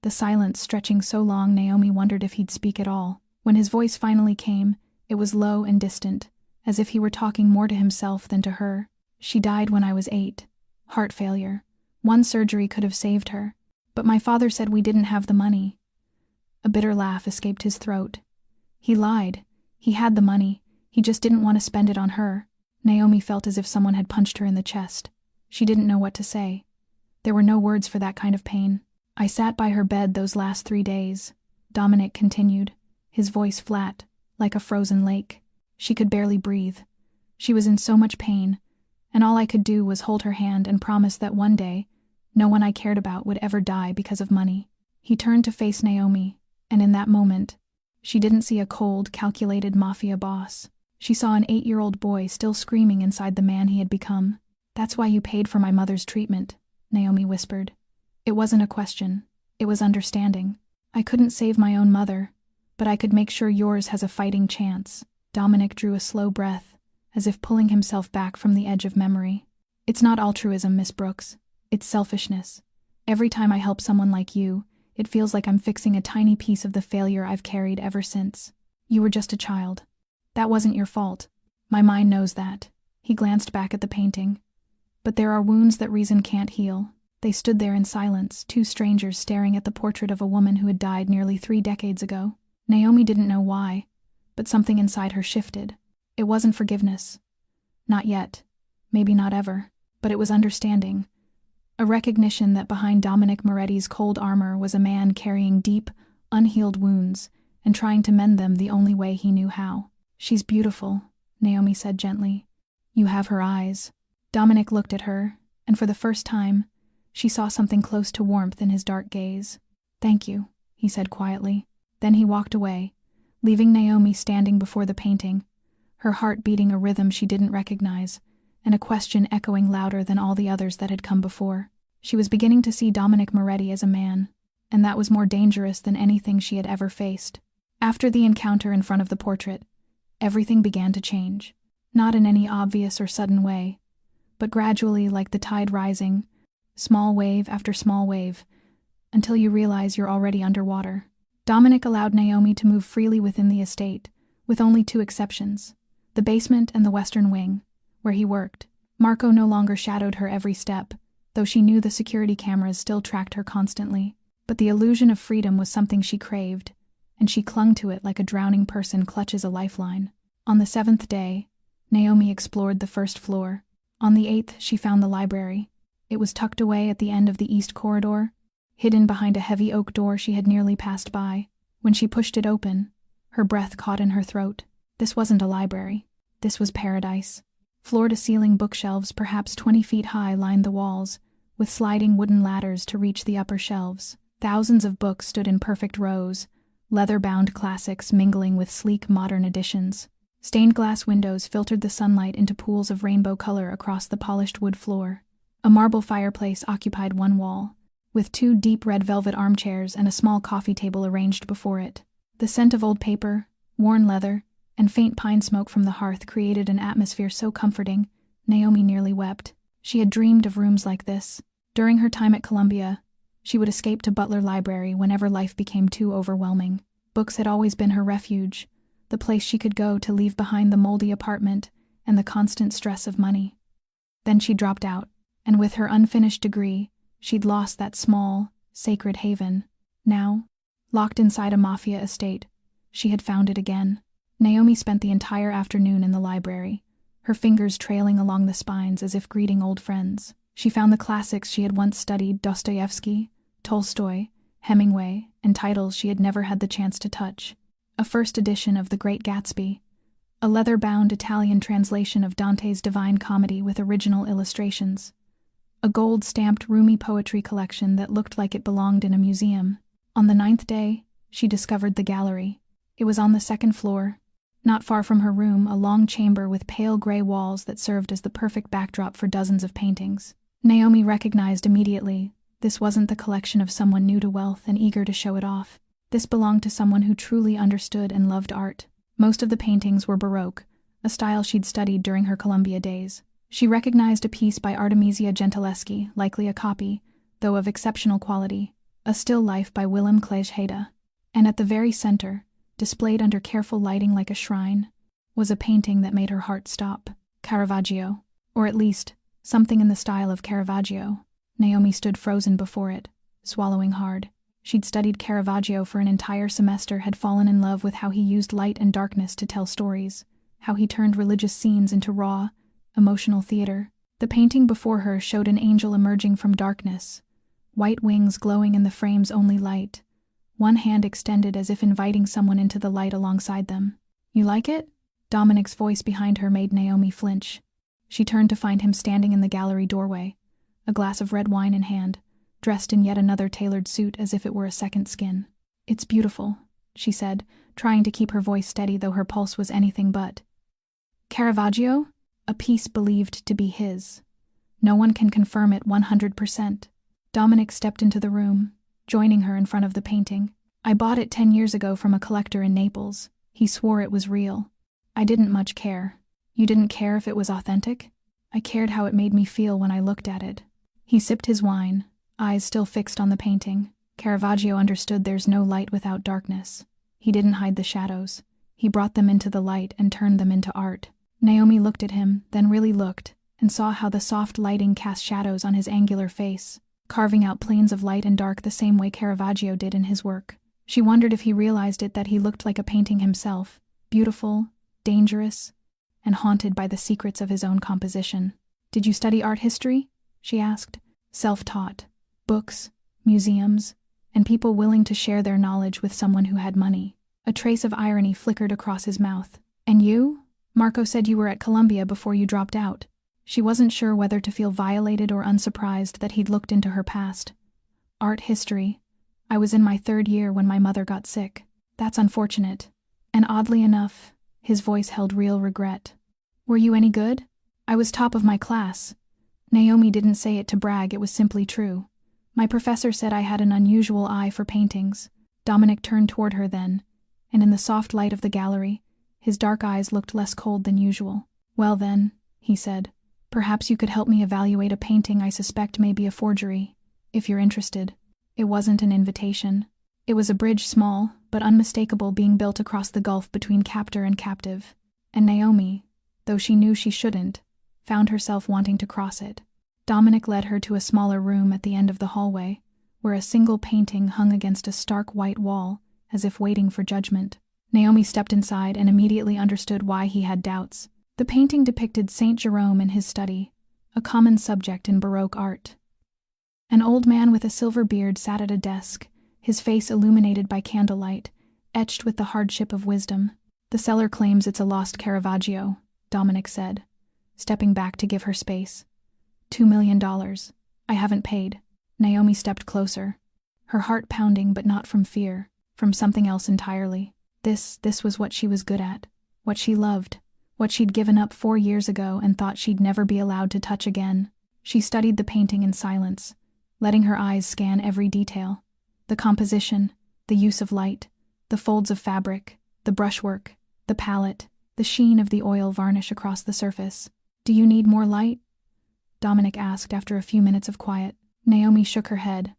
the silence stretching so long Naomi wondered if he'd speak at all. When his voice finally came, it was low and distant, as if he were talking more to himself than to her. She died when I was 8. Heart failure. 1 surgery could have saved her. But my father said we didn't have the money. A bitter laugh escaped his throat. He lied. He had the money. He just didn't want to spend it on her. Naomi felt as if someone had punched her in the chest. She didn't know what to say. There were no words for that kind of pain. I sat by her bed those last 3 days, Dominic continued, his voice flat, like a frozen lake. She could barely breathe. She was in so much pain, and all I could do was hold her hand and promise that one day, no one I cared about would ever die because of money. He turned to face Naomi, and in that moment, she didn't see a cold, calculated Mafia boss. She saw an 8-year-old boy still screaming inside the man he had become. "That's why you paid for my mother's treatment," Naomi whispered. It wasn't a question. It was understanding. "I couldn't save my own mother, but I could make sure yours has a fighting chance." Dominic drew a slow breath, as if pulling himself back from the edge of memory. "It's not altruism, Miss Brooks. It's selfishness. Every time I help someone like you, it feels like I'm fixing a tiny piece of the failure I've carried ever since. You were just a child. That wasn't your fault. My mind knows that." He glanced back at the painting. "But there are wounds that reason can't heal." They stood there in silence, two strangers staring at the portrait of a woman who had died nearly 3 decades ago. Naomi didn't know why, but something inside her shifted. It wasn't forgiveness. Not yet. Maybe not ever. But it was understanding. A recognition that behind Dominic Moretti's cold armor was a man carrying deep, unhealed wounds, and trying to mend them the only way he knew how. "She's beautiful," Naomi said gently. "You have her eyes." Dominic looked at her, and for the first time, she saw something close to warmth in his dark gaze. "Thank you," he said quietly. Then he walked away, leaving Naomi standing before the painting, her heart beating a rhythm she didn't recognize, and a question echoing louder than all the others that had come before. She was beginning to see Dominic Moretti as a man, and that was more dangerous than anything she had ever faced. After the encounter in front of the portrait, everything began to change. Not in any obvious or sudden way, but gradually, like the tide rising, small wave after small wave, until you realize you're already underwater. Dominic allowed Naomi to move freely within the estate, with only 2 exceptions: the basement and the western wing, where he worked. Marco no longer shadowed her every step, though she knew the security cameras still tracked her constantly. But the illusion of freedom was something she craved, and she clung to it like a drowning person clutches a lifeline. On the 7th day, Naomi explored the 1st floor. On the 8th, she found the library. It was tucked away at the end of the east corridor, hidden behind a heavy oak door she had nearly passed by. When she pushed it open, her breath caught in her throat. This wasn't a library. This was paradise. Floor-to-ceiling bookshelves, perhaps 20 feet high, lined the walls, with sliding wooden ladders to reach the upper shelves. Thousands of books stood in perfect rows, leather-bound classics mingling with sleek modern editions. Stained glass windows filtered the sunlight into pools of rainbow color across the polished wood floor. A marble fireplace occupied one wall, with 2 deep red velvet armchairs and a small coffee table arranged before it. The scent of old paper, worn leather, and faint pine smoke from the hearth created an atmosphere so comforting, Naomi nearly wept. She had dreamed of rooms like this. During her time at Columbia, she would escape to Butler Library whenever life became too overwhelming. Books had always been her refuge, the place she could go to leave behind the moldy apartment and the constant stress of money. Then she dropped out, and with her unfinished degree, she'd lost that small, sacred haven. Now, locked inside a Mafia estate, she had found it again. Naomi spent the entire afternoon in the library, her fingers trailing along the spines as if greeting old friends. She found the classics she had once studied: Dostoevsky, Tolstoy, Hemingway, and titles she had never had the chance to touch. A first edition of The Great Gatsby, a leather-bound Italian translation of Dante's Divine Comedy with original illustrations, a gold-stamped Rumi poetry collection that looked like it belonged in a museum. On the 9th day, she discovered the gallery. It was on the 2nd floor. Not far from her room, a long chamber with pale gray walls that served as the perfect backdrop for dozens of paintings. Naomi recognized immediately this wasn't the collection of someone new to wealth and eager to show it off. This belonged to someone who truly understood and loved art. Most of the paintings were Baroque, a style she'd studied during her Columbia days. She recognized a piece by Artemisia Gentileschi, likely a copy, though of exceptional quality, a still life by Willem Klejshede. And at the very center, displayed under careful lighting like a shrine, was a painting that made her heart stop. Caravaggio, or at least, something in the style of Caravaggio. Naomi stood frozen before it, swallowing hard. She'd studied Caravaggio for an entire semester, had fallen in love with how he used light and darkness to tell stories, how he turned religious scenes into raw, emotional theater. The painting before her showed an angel emerging from darkness, white wings glowing in the frame's only light, one hand extended as if inviting someone into the light alongside them. "You like it?" Dominic's voice behind her made Naomi flinch. She turned to find him standing in the gallery doorway, a glass of red wine in hand, dressed in yet another tailored suit as if it were a second skin. "It's beautiful," she said, trying to keep her voice steady though her pulse was anything but. Caravaggio? A piece believed to be his. No one can confirm it 100%. Dominic stepped into the room, joining her in front of the painting. I bought it 10 years ago from a collector in Naples. He swore it was real. I didn't much care. You didn't care if it was authentic? I cared how it made me feel when I looked at it. He sipped his wine, eyes still fixed on the painting. Caravaggio understood there's no light without darkness. He didn't hide the shadows. He brought them into the light and turned them into art. Naomi looked at him, then really looked, and saw how the soft lighting cast shadows on his angular face, carving out planes of light and dark the same way Caravaggio did in his work. She wondered if he realized it that he looked like a painting himself, beautiful, dangerous, and haunted by the secrets of his own composition. "Did you study art history?" she asked. "Self-taught. Books, museums, and people willing to share their knowledge with someone who had money." A trace of irony flickered across his mouth. "And you? Marco said you were at Columbia before you dropped out." She wasn't sure whether to feel violated or unsurprised that he'd looked into her past. "Art history. I was in my 3rd year when my mother got sick." "That's unfortunate." And oddly enough, his voice held real regret. "Were you any good?" "I was top of my class." Naomi didn't say it to brag, it was simply true. "My professor said I had an unusual eye for paintings." Dominic turned toward her then, and in the soft light of the gallery, his dark eyes looked less cold than usual. "Well then," he said, "perhaps you could help me evaluate a painting I suspect may be a forgery, if you're interested." It wasn't an invitation. It was a bridge, small but unmistakable, being built across the gulf between captor and captive, and Naomi, though she knew she shouldn't, found herself wanting to cross it. Dominic led her to a smaller room at the end of the hallway, where a single painting hung against a stark white wall, as if waiting for judgment. Naomi stepped inside and immediately understood why he had doubts. The painting depicted Saint Jerome in his study, a common subject in Baroque art. An old man with a silver beard sat at a desk, his face illuminated by candlelight, etched with the hardship of wisdom. "The seller claims it's a lost Caravaggio," Dominic said, stepping back to give her space. $2 million. I haven't paid." Naomi stepped closer, her heart pounding, but not from fear, from something else entirely. This was what she was good at, what she loved, what she'd given up 4 years ago and thought she'd never be allowed to touch again. She studied the painting in silence, letting her eyes scan every detail. The composition, the use of light, the folds of fabric, the brushwork, the palette, the sheen of the oil varnish across the surface. "Do you need more light?" Dominic asked after a few minutes of quiet. Naomi shook her head,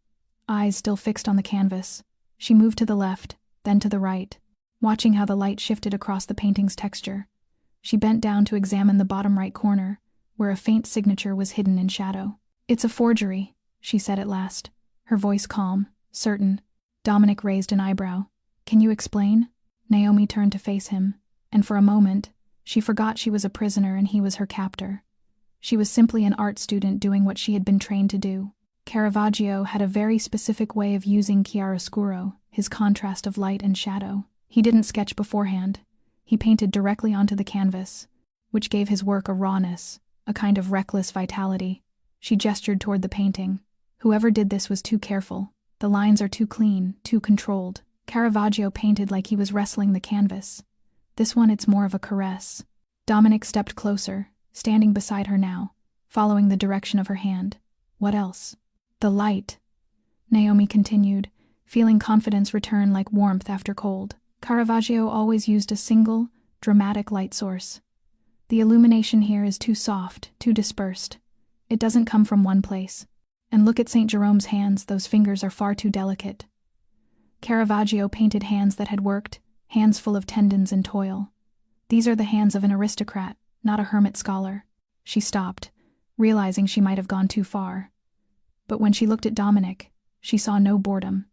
eyes still fixed on the canvas. She moved to the left, then to the right, watching how the light shifted across the painting's texture. She bent down to examine the bottom right corner, where a faint signature was hidden in shadow. "It's a forgery," she said at last, her voice calm, certain. Dominic raised an eyebrow. "Can you explain?" Naomi turned to face him, and for a moment, she forgot she was a prisoner and he was her captor. She was simply an art student doing what she had been trained to do. Caravaggio had a very specific way of using chiaroscuro, his contrast of light and shadow. He didn't sketch beforehand. He painted directly onto the canvas, which gave his work a rawness, a kind of reckless vitality. She gestured toward the painting. "Whoever did this was too careful. The lines are too clean, too controlled. Caravaggio painted like he was wrestling the canvas. This one, it's more of a caress." Dominic stepped closer, standing beside her now, following the direction of her hand. "What else?" "The light," Naomi continued, feeling confidence return like warmth after cold. "Caravaggio always used a single, dramatic light source. The illumination here is too soft, too dispersed. It doesn't come from one place. And look at St. Jerome's hands, those fingers are far too delicate." Caravaggio painted hands that had worked, hands full of tendons and toil. "These are the hands of an aristocrat, not a hermit scholar." She stopped, realizing she might have gone too far. But when she looked at Dominic, she saw no boredom,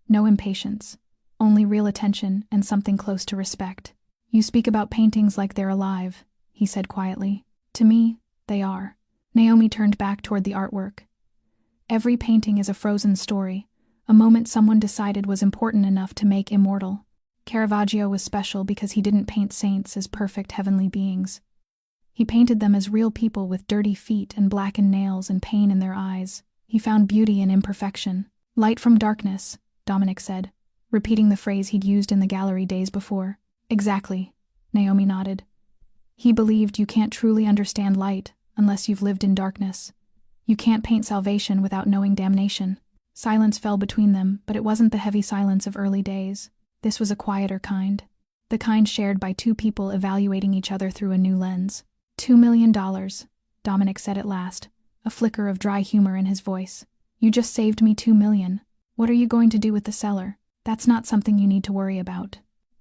no impatience, only real attention and something close to respect. "You speak about paintings like they're alive," he said quietly. "To me, they are." Naomi turned back toward the artwork. "Every painting is a frozen story, a moment someone decided was important enough to make immortal. Caravaggio was special because he didn't paint saints as perfect heavenly beings. He painted them as real people with dirty feet and blackened nails and pain in their eyes. He found beauty in imperfection. "Light from darkness," Dominic said, repeating the phrase he'd used in the gallery days before. "Exactly," Naomi nodded. He believed you can't truly understand light unless you've lived in darkness. You can't paint salvation without knowing damnation. Silence fell between them, but it wasn't the heavy silence of early days. This was a quieter kind. The kind shared by two people evaluating each other through a new lens. $2 million, Dominic said at last, a flicker of dry humor in his voice. You just saved me $2 million. What are you going to do with the cellar? That's not something you need to worry about.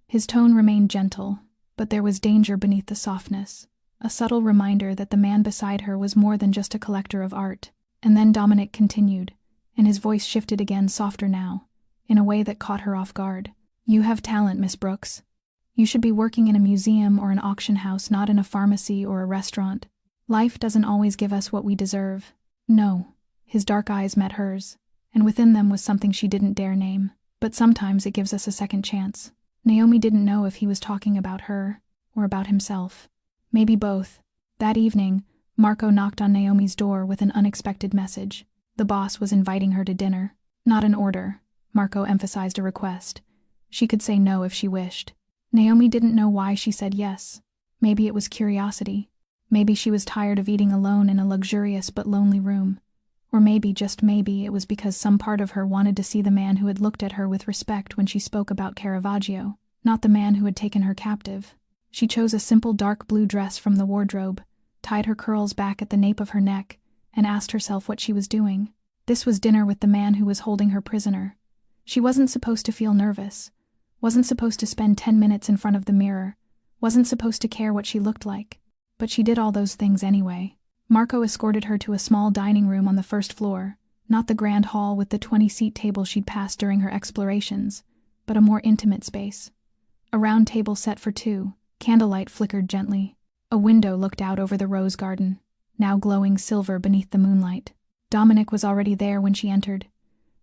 His tone remained gentle, but there was danger beneath the softness, a subtle reminder that the man beside her was more than just a collector of art. And then Dominic continued, and his voice shifted again, softer now, in a way that caught her off guard. You have talent, Miss Brooks. You should be working in a museum or an auction house, not in a pharmacy or a restaurant. Life doesn't always give us what we deserve. No. His dark eyes met hers, and within them was something she didn't dare name. But sometimes it gives us a second chance. Naomi didn't know if he was talking about her or about himself. Maybe both. That evening, Marco knocked on Naomi's door with an unexpected message. The boss was inviting her to dinner. Not an order. Marco emphasized a request. She could say no if she wished. Naomi didn't know why she said yes. Maybe it was curiosity. Maybe she was tired of eating alone in a luxurious but lonely room. Or maybe, just maybe, it was because some part of her wanted to see the man who had looked at her with respect when she spoke about Caravaggio, not the man who had taken her captive. She chose a simple dark blue dress from the wardrobe, tied her curls back at the nape of her neck, and asked herself what she was doing. This was dinner with the man who was holding her prisoner. She wasn't supposed to feel nervous, wasn't supposed to spend 10 minutes in front of the mirror, wasn't supposed to care what she looked like. But she did all those things anyway. Marco escorted her to a small dining room on the first floor, not the grand hall with the 20-seat table she'd passed during her explorations, but a more intimate space. A round table set for two, candlelight flickered gently. A window looked out over the rose garden, now glowing silver beneath the moonlight. Dominic was already there when she entered.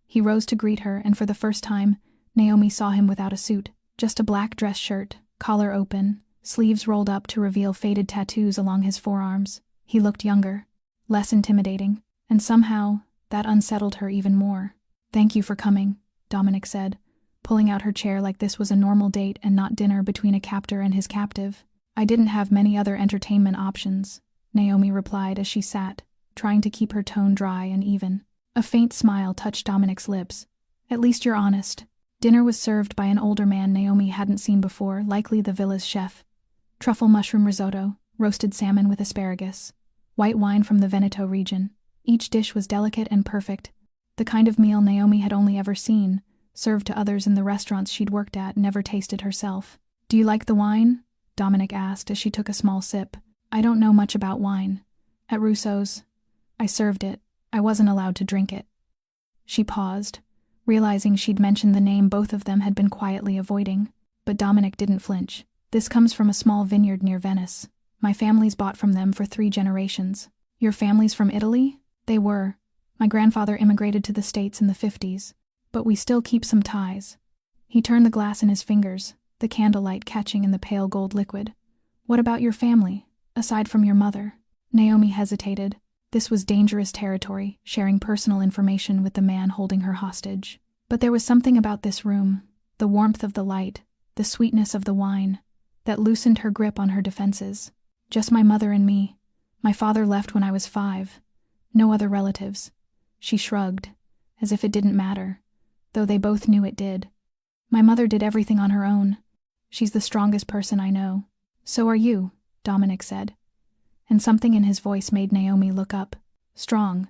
He rose to greet her, and for the first time, Naomi saw him without a suit, just a black dress shirt, collar open, sleeves rolled up to reveal faded tattoos along his forearms. He looked younger, less intimidating, and somehow that unsettled her even more. Thank you for coming, Dominic said, pulling out her chair like this was a normal date and not dinner between a captor and his captive. I didn't have many other entertainment options, Naomi replied as she sat, trying to keep her tone dry and even. A faint smile touched Dominic's lips. At least you're honest. Dinner was served by an older man Naomi hadn't seen before, likely the villa's chef. Truffle mushroom risotto, roasted salmon with asparagus, white wine from the Veneto region. Each dish was delicate and perfect, the kind of meal Naomi had only ever seen, served to others in the restaurants she'd worked at, never tasted herself. Do you like the wine? Dominic asked as she took a small sip. I don't know much about wine. At Russo's, I served it. I wasn't allowed to drink it. She paused, realizing she'd mentioned the name both of them had been quietly avoiding. But Dominic didn't flinch. This comes from a small vineyard near Venice. My family's bought from them for 3 generations. Your family's from Italy? They were. My grandfather immigrated to the States in the 50s. But we still keep some ties. He turned the glass in his fingers, the candlelight catching in the pale gold liquid. What about your family, aside from your mother? Naomi hesitated. This was dangerous territory, sharing personal information with the man holding her hostage. But there was something about this room, the warmth of the light, the sweetness of the wine, that loosened her grip on her defenses. Just my mother and me. My father left when I was 5. No other relatives. She shrugged, as if it didn't matter, though they both knew it did. My mother did everything on her own. She's the strongest person I know. So are you, Dominic said. And something in his voice made Naomi look up. Strong.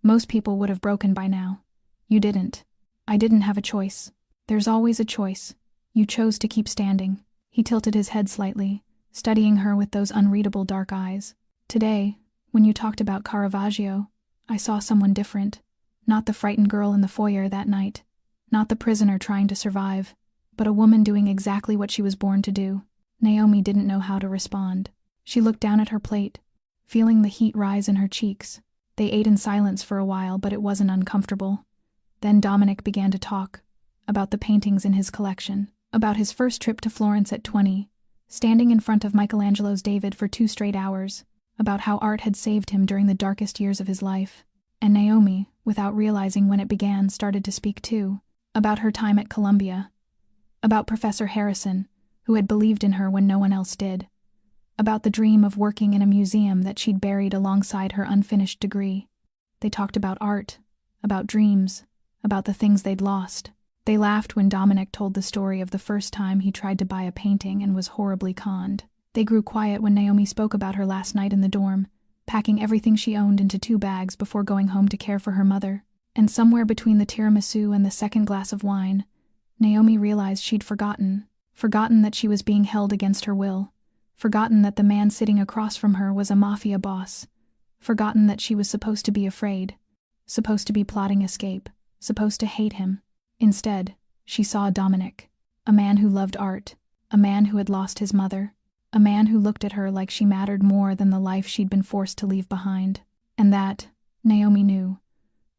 Most people would have broken by now. You didn't. I didn't have a choice. There's always a choice. You chose to keep standing. He tilted his head slightly, studying her with those unreadable dark eyes. Today, when you talked about Caravaggio, I saw someone different. Not the frightened girl in the foyer that night. Not the prisoner trying to survive. But a woman doing exactly what she was born to do. Naomi didn't know how to respond. She looked down at her plate, feeling the heat rise in her cheeks. They ate in silence for a while, but it wasn't uncomfortable. Then Dominic began to talk. About the paintings in his collection. About his first trip to Florence at 20. Standing in front of Michelangelo's David for 2 straight hours. About how art had saved him during the darkest years of his life. And Naomi, without realizing when it began, started to speak too. About her time at Columbia. About Professor Harrison, who had believed in her when no one else did. about the dream of working in a museum that she'd buried alongside her unfinished degree. They talked about art, about dreams, about the things they'd lost. They laughed when Dominic told the story of the first time he tried to buy a painting and was horribly conned. They grew quiet when Naomi spoke about her last night in the dorm, packing everything she owned into 2 bags before going home to care for her mother. And somewhere between the tiramisu and the second glass of wine, Naomi realized she'd forgotten that she was being held against her will, forgotten that the man sitting across from her was a mafia boss, forgotten that she was supposed to be afraid, supposed to be plotting escape, supposed to hate him. Instead, she saw Dominic, a man who loved art, a man who had lost his mother, a man who looked at her like she mattered more than the life she'd been forced to leave behind. And that, Naomi knew,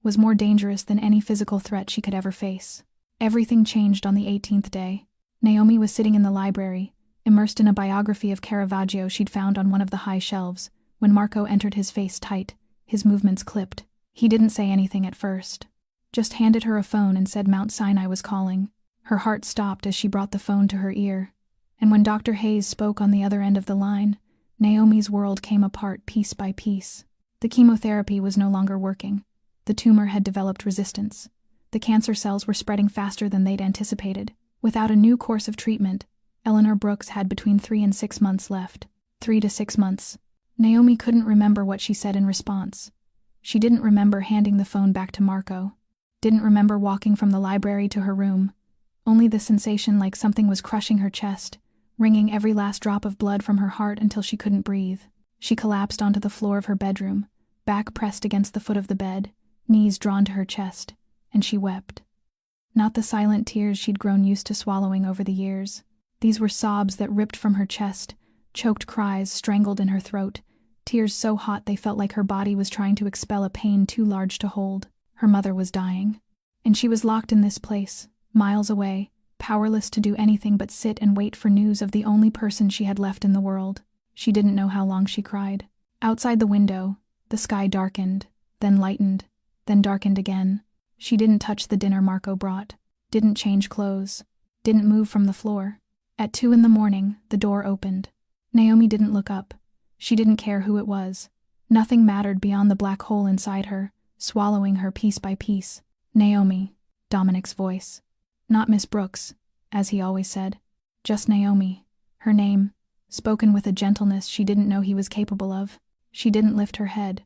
was more dangerous than any physical threat she could ever face. Everything changed on the 18th day. Naomi was sitting in the library, immersed in a biography of Caravaggio she'd found on one of the high shelves, when Marco entered, his face tight, his movements clipped. He didn't say anything at first, just handed her a phone and said Mount Sinai was calling. Her heart stopped as she brought the phone to her ear, and when Dr. Hayes spoke on the other end of the line, Naomi's world came apart piece by piece. The chemotherapy was no longer working. The tumor had developed resistance. The cancer cells were spreading faster than they'd anticipated. Without a new course of treatment, Eleanor Brooks had between 3 and 6 months left. 3 to 6 months. Naomi couldn't remember what she said in response. She didn't remember handing the phone back to Marco. Didn't remember walking from the library to her room. Only the sensation like something was crushing her chest, wringing every last drop of blood from her heart until she couldn't breathe. She collapsed onto the floor of her bedroom, back pressed against the foot of the bed, knees drawn to her chest, and she wept. Not the silent tears she'd grown used to swallowing over the years. These were sobs that ripped from her chest, choked cries strangled in her throat, tears so hot they felt like her body was trying to expel a pain too large to hold. Her mother was dying, and she was locked in this place, miles away, powerless to do anything but sit and wait for news of the only person she had left in the world. She didn't know how long she cried. Outside the window, the sky darkened, then lightened, then darkened again. She didn't touch the dinner Marco brought, didn't change clothes, didn't move from the floor. At 2 in the morning, the door opened. Naomi didn't look up. She didn't care who it was. Nothing mattered beyond the black hole inside her, swallowing her piece by piece. Naomi, Dominic's voice. Not Miss Brooks, as he always said. Just Naomi, her name, spoken with a gentleness she didn't know he was capable of. She didn't lift her head.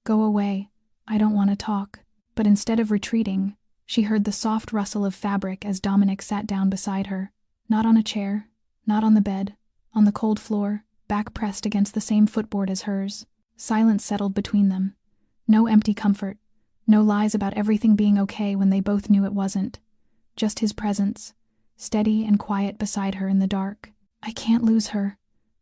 Go away, I don't want to talk. But instead of retreating, she heard the soft rustle of fabric as Dominic sat down beside her. Not on a chair, not on the bed, on the cold floor, back pressed against the same footboard as hers. Silence settled between them. No empty comfort, no lies about everything being okay when they both knew it wasn't. Just his presence, steady and quiet beside her in the dark. I can't lose her,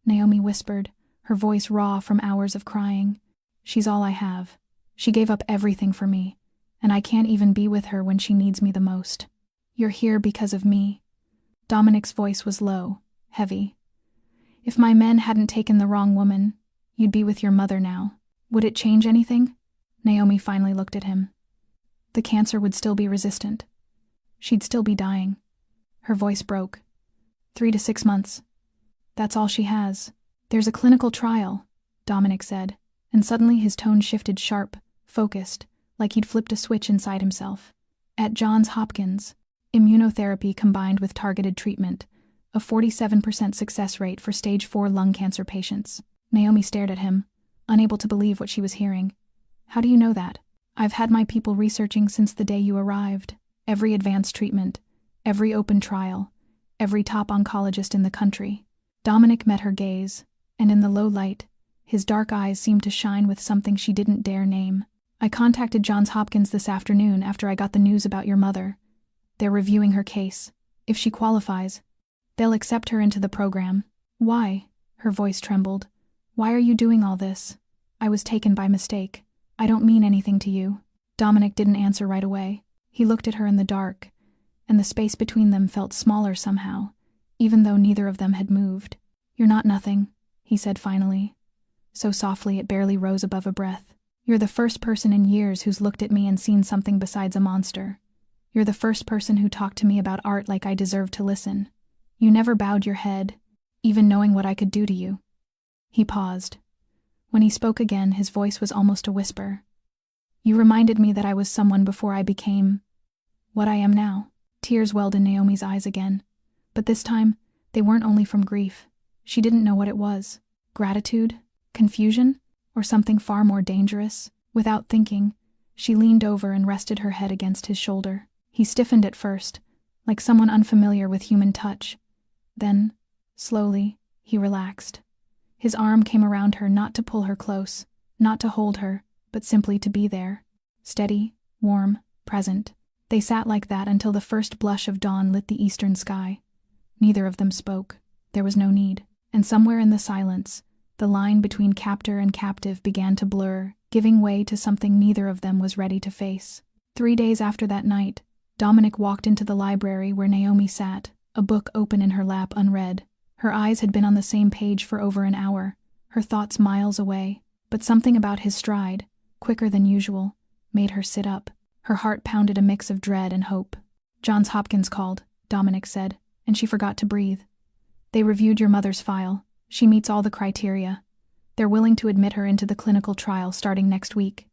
Naomi whispered, her voice raw from hours of crying. She's all I have. She gave up everything for me, and I can't even be with her when she needs me the most. You're here because of me. Dominic's voice was low, heavy. If my men hadn't taken the wrong woman, you'd be with your mother now. Would it change anything? Naomi finally looked at him. The cancer would still be resistant. She'd still be dying. Her voice broke. 3 to 6 months. That's all she has. There's a clinical trial, Dominic said, and suddenly his tone shifted sharp, focused, like he'd flipped a switch inside himself. At Johns Hopkins, immunotherapy combined with targeted treatment, a 47% success rate for stage 4 lung cancer patients. Naomi stared at him, unable to believe what she was hearing. How do you know that? I've had my people researching since the day you arrived. Every advanced treatment, every open trial, every top oncologist in the country. Dominic met her gaze, and in the low light, his dark eyes seemed to shine with something she didn't dare name. I contacted Johns Hopkins this afternoon after I got the news about your mother. They're reviewing her case. If she qualifies, they'll accept her into the program. Why? Her voice trembled. Why are you doing all this? I was taken by mistake. I don't mean anything to you. Dominic didn't answer right away. He looked at her in the dark, and the space between them felt smaller somehow, even though neither of them had moved. You're not nothing, he said finally, so softly it barely rose above a breath. You're the first person in years who's looked at me and seen something besides a monster. You're the first person who talked to me about art like I deserved to listen. You never bowed your head, even knowing what I could do to you. He paused. When he spoke again, his voice was almost a whisper. You reminded me that I was someone before I became what I am now. Tears welled in Naomi's eyes again. But this time, they weren't only from grief. She didn't know what it was. Gratitude? Confusion? Or something far more dangerous? Without thinking, she leaned over and rested her head against his shoulder. He stiffened at first, like someone unfamiliar with human touch. Then, slowly, he relaxed. His arm came around her, not to pull her close, not to hold her, but simply to be there. Steady, warm, present. They sat like that until the first blush of dawn lit the eastern sky. Neither of them spoke. There was no need. And somewhere in the silence, the line between captor and captive began to blur, giving way to something neither of them was ready to face. 3 days after that night, Dominic walked into the library where Naomi sat, a book open in her lap unread. Her eyes had been on the same page for over an hour, her thoughts miles away, but something about his stride, quicker than usual, made her sit up. Her heart pounded a mix of dread and hope. Johns Hopkins called, Dominic said, and she forgot to breathe. They reviewed your mother's file. She meets all the criteria. They're willing to admit her into the clinical trial starting next week.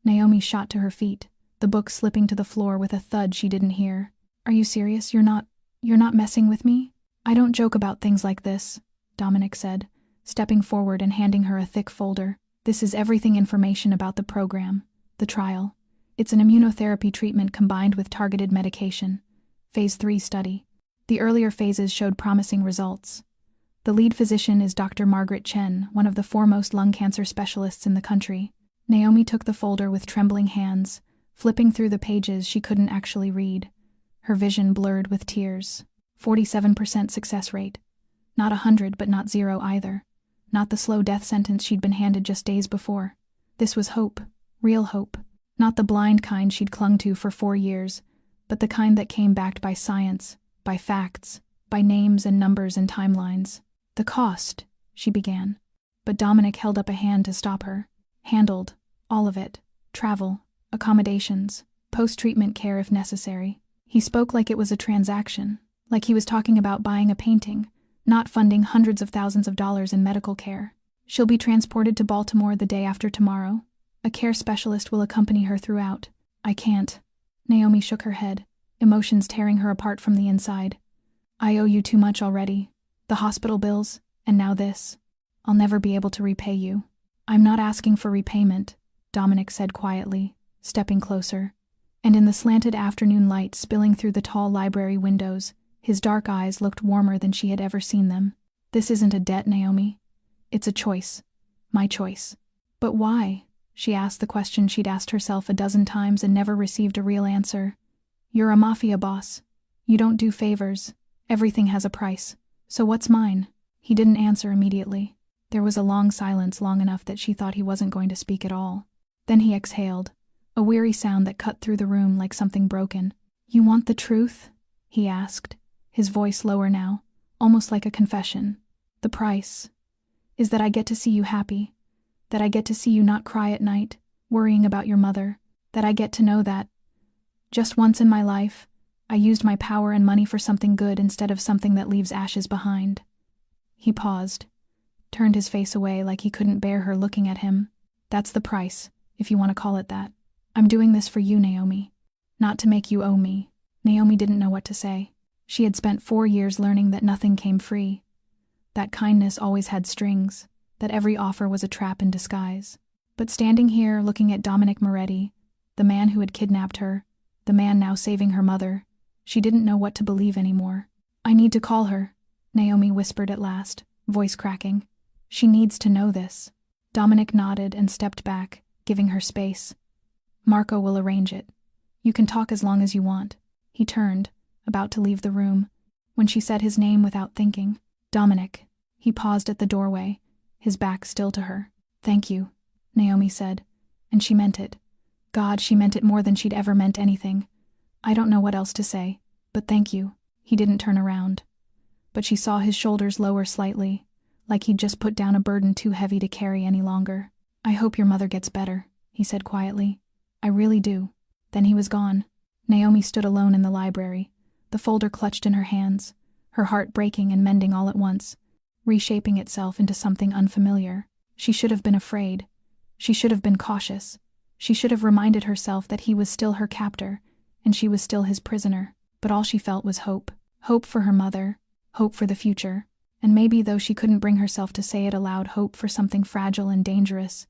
Naomi shot to her feet, the book slipping to the floor with a thud she didn't hear. Are you serious? You're not messing with me? I don't joke about things like this, Dominic said, stepping forward and handing her a thick folder. This is everything information about the program, the trial. It's an immunotherapy treatment combined with targeted medication. Phase 3 study. The earlier phases showed promising results. The lead physician is Dr. Margaret Chen, one of the foremost lung cancer specialists in the country. Naomi took the folder with trembling hands, flipping through the pages she couldn't actually read. Her vision blurred with tears. 47% success rate. Not 100, but not 0 either. Not the slow death sentence she'd been handed just days before. This was hope. Real hope. Not the blind kind she'd clung to for 4 years, but the kind that came backed by science, by facts, by names and numbers and timelines. The cost, she began. But Dominic held up a hand to stop her. Handled. All of it. Travel. Accommodations. Post-treatment care if necessary. He spoke like it was a transaction. Like he was talking about buying a painting, not funding hundreds of thousands of dollars in medical care. She'll be transported to Baltimore the day after tomorrow. A care specialist will accompany her throughout. I can't. Naomi shook her head, emotions tearing her apart from the inside. I owe you too much already. The hospital bills, and now this. I'll never be able to repay you. I'm not asking for repayment, Dominic said quietly, stepping closer. And in the slanted afternoon light spilling through the tall library windows, his dark eyes looked warmer than she had ever seen them. This isn't a debt, Naomi. It's a choice. My choice. But why? She asked the question she'd asked herself a dozen times and never received a real answer. You're a Mafia boss. You don't do favors. Everything has a price. So what's mine? He didn't answer immediately. There was a long silence, long enough that she thought he wasn't going to speak at all. Then he exhaled, a weary sound that cut through the room like something broken. You want the truth? He asked, his voice lower now, almost like a confession. The price is that I get to see you happy, that I get to see you not cry at night, worrying about your mother, that I get to know that, just once in my life, I used my power and money for something good instead of something that leaves ashes behind. He paused, turned his face away like he couldn't bear her looking at him. That's the price, if you want to call it that. I'm doing this for you, Naomi. Not to make you owe me. Naomi didn't know what to say. She had spent 4 years learning that nothing came free, that kindness always had strings, that every offer was a trap in disguise. But standing here looking at Dominic Moretti, the man who had kidnapped her, the man now saving her mother, she didn't know what to believe anymore. I need to call her, Naomi whispered at last, voice cracking. She needs to know this. Dominic nodded and stepped back, giving her space. Marco will arrange it. You can talk as long as you want. He turned, about to leave the room, when she said his name without thinking. Dominic. He paused at the doorway, his back still to her. Thank you, Naomi said, and she meant it. God, she meant it more than she'd ever meant anything. I don't know what else to say, but thank you. He didn't turn around. But she saw his shoulders lower slightly, like he'd just put down a burden too heavy to carry any longer. I hope your mother gets better, he said quietly. I really do. Then he was gone. Naomi stood alone in the library, the folder clutched in her hands, her heart breaking and mending all at once. reshaping itself into something unfamiliar. She should have been afraid. She should have been cautious. She should have reminded herself that he was still her captor, and she was still his prisoner. But all she felt was hope. Hope for her mother, hope for the future, and maybe, though she couldn't bring herself to say it aloud, hope for something fragile and dangerous,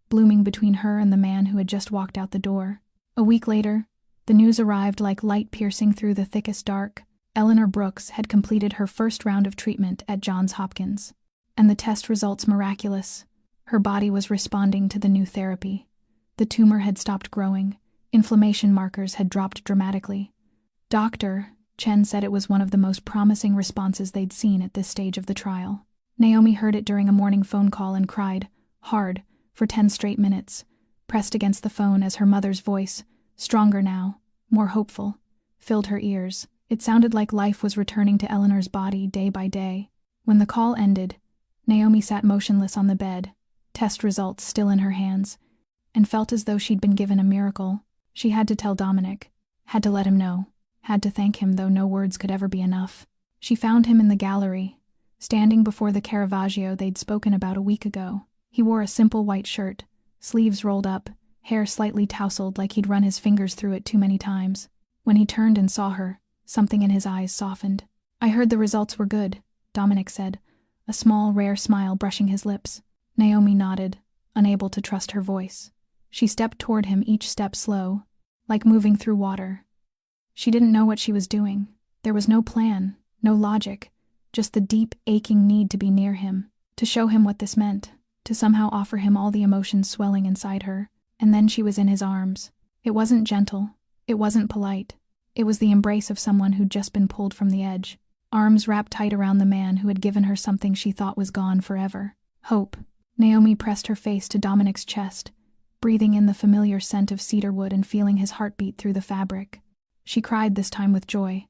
blooming between her and the man who had just walked out the door. A week later, the news arrived like light piercing through the thickest dark. Eleanor Brooks had completed her first round of treatment at Johns Hopkins, and the test results miraculous. Her body was responding to the new therapy. The tumor had stopped growing. Inflammation markers had dropped dramatically. Dr. Chen said it was one of the most promising responses they'd seen at this stage of the trial. Naomi heard it during a morning phone call and cried, hard, for 10 straight minutes, pressed against the phone as her mother's voice, stronger now, more hopeful, filled her ears. It sounded like life was returning to Eleanor's body day by day. When the call ended, Naomi sat motionless on the bed, test results still in her hands, and felt as though she'd been given a miracle. She had to tell Dominic, had to let him know, had to thank him, though no words could ever be enough. She found him in the gallery, standing before the Caravaggio they'd spoken about a week ago. He wore a simple white shirt, sleeves rolled up, hair slightly tousled like he'd run his fingers through it too many times. When he turned and saw her, something in his eyes softened. "I heard the results were good," Dominic said, a small, rare smile brushing his lips. Naomi nodded, unable to trust her voice. She stepped toward him, each step slow, like moving through water. She didn't know what she was doing. There was no plan, no logic, just the deep, aching need to be near him, to show him what this meant, to somehow offer him all the emotions swelling inside her. And then she was in his arms. It wasn't gentle. It wasn't polite. It was the embrace of someone who'd just been pulled from the edge. Arms wrapped tight around the man who had given her something she thought was gone forever. Hope. Naomi pressed her face to Dominic's chest, breathing in the familiar scent of cedarwood and feeling his heartbeat through the fabric. She cried this time with joy,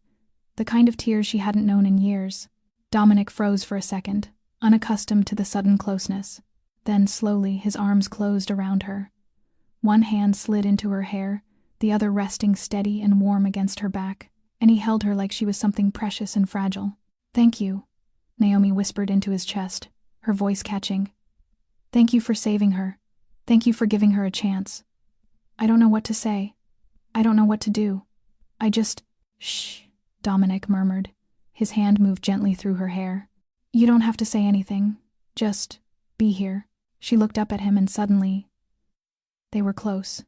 the kind of tears she hadn't known in years. Dominic froze for a second, unaccustomed to the sudden closeness. Then, slowly, his arms closed around her. One hand slid into her hair, the other resting steady and warm against her back, and he held her like she was something precious and fragile. "Thank you," Naomi whispered into his chest, her voice catching. "Thank you for saving her. Thank you for giving her a chance. I don't know what to say. I don't know what to do. I just—" "Shh," Dominic murmured. His hand moved gently through her hair. "You don't have to say anything. Just be here." She looked up at him and suddenly, they were close.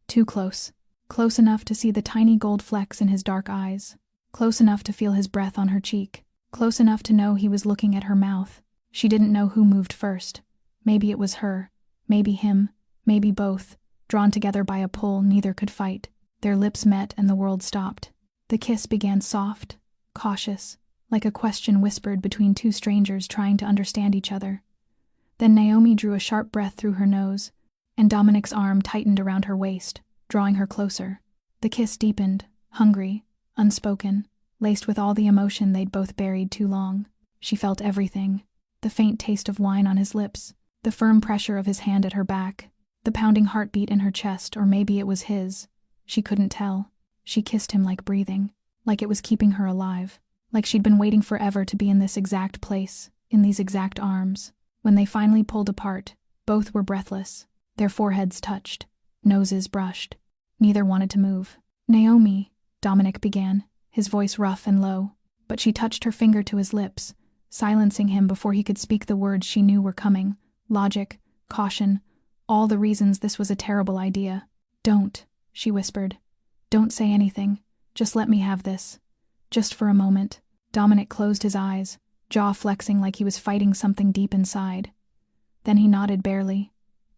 Too close. Close enough to see the tiny gold flecks in his dark eyes. Close enough to feel his breath on her cheek. Close enough to know he was looking at her mouth. She didn't know who moved first. Maybe it was her. Maybe him. Maybe both. Drawn together by a pull neither could fight. Their lips met and the world stopped. The kiss began soft, cautious, like a question whispered between two strangers trying to understand each other. Then Naomi drew a sharp breath through her nose, and Dominic's arm tightened around her waist, drawing her closer. The kiss deepened, hungry, unspoken, laced with all the emotion they'd both buried too long. She felt everything, the faint taste of wine on his lips, the firm pressure of his hand at her back, the pounding heartbeat in her chest, or maybe it was his. She couldn't tell. She kissed him like breathing, like it was keeping her alive, like she'd been waiting forever to be in this exact place, in these exact arms. When they finally pulled apart, both were breathless. Their foreheads touched, noses brushed. Neither wanted to move. "Naomi," Dominic began, his voice rough and low, but she touched her finger to his lips, silencing him before he could speak the words she knew were coming. Logic, caution, all the reasons this was a terrible idea. "Don't," she whispered. "Don't say anything. Just let me have this. Just for a moment." Dominic closed his eyes, jaw flexing like he was fighting something deep inside. Then he nodded barely,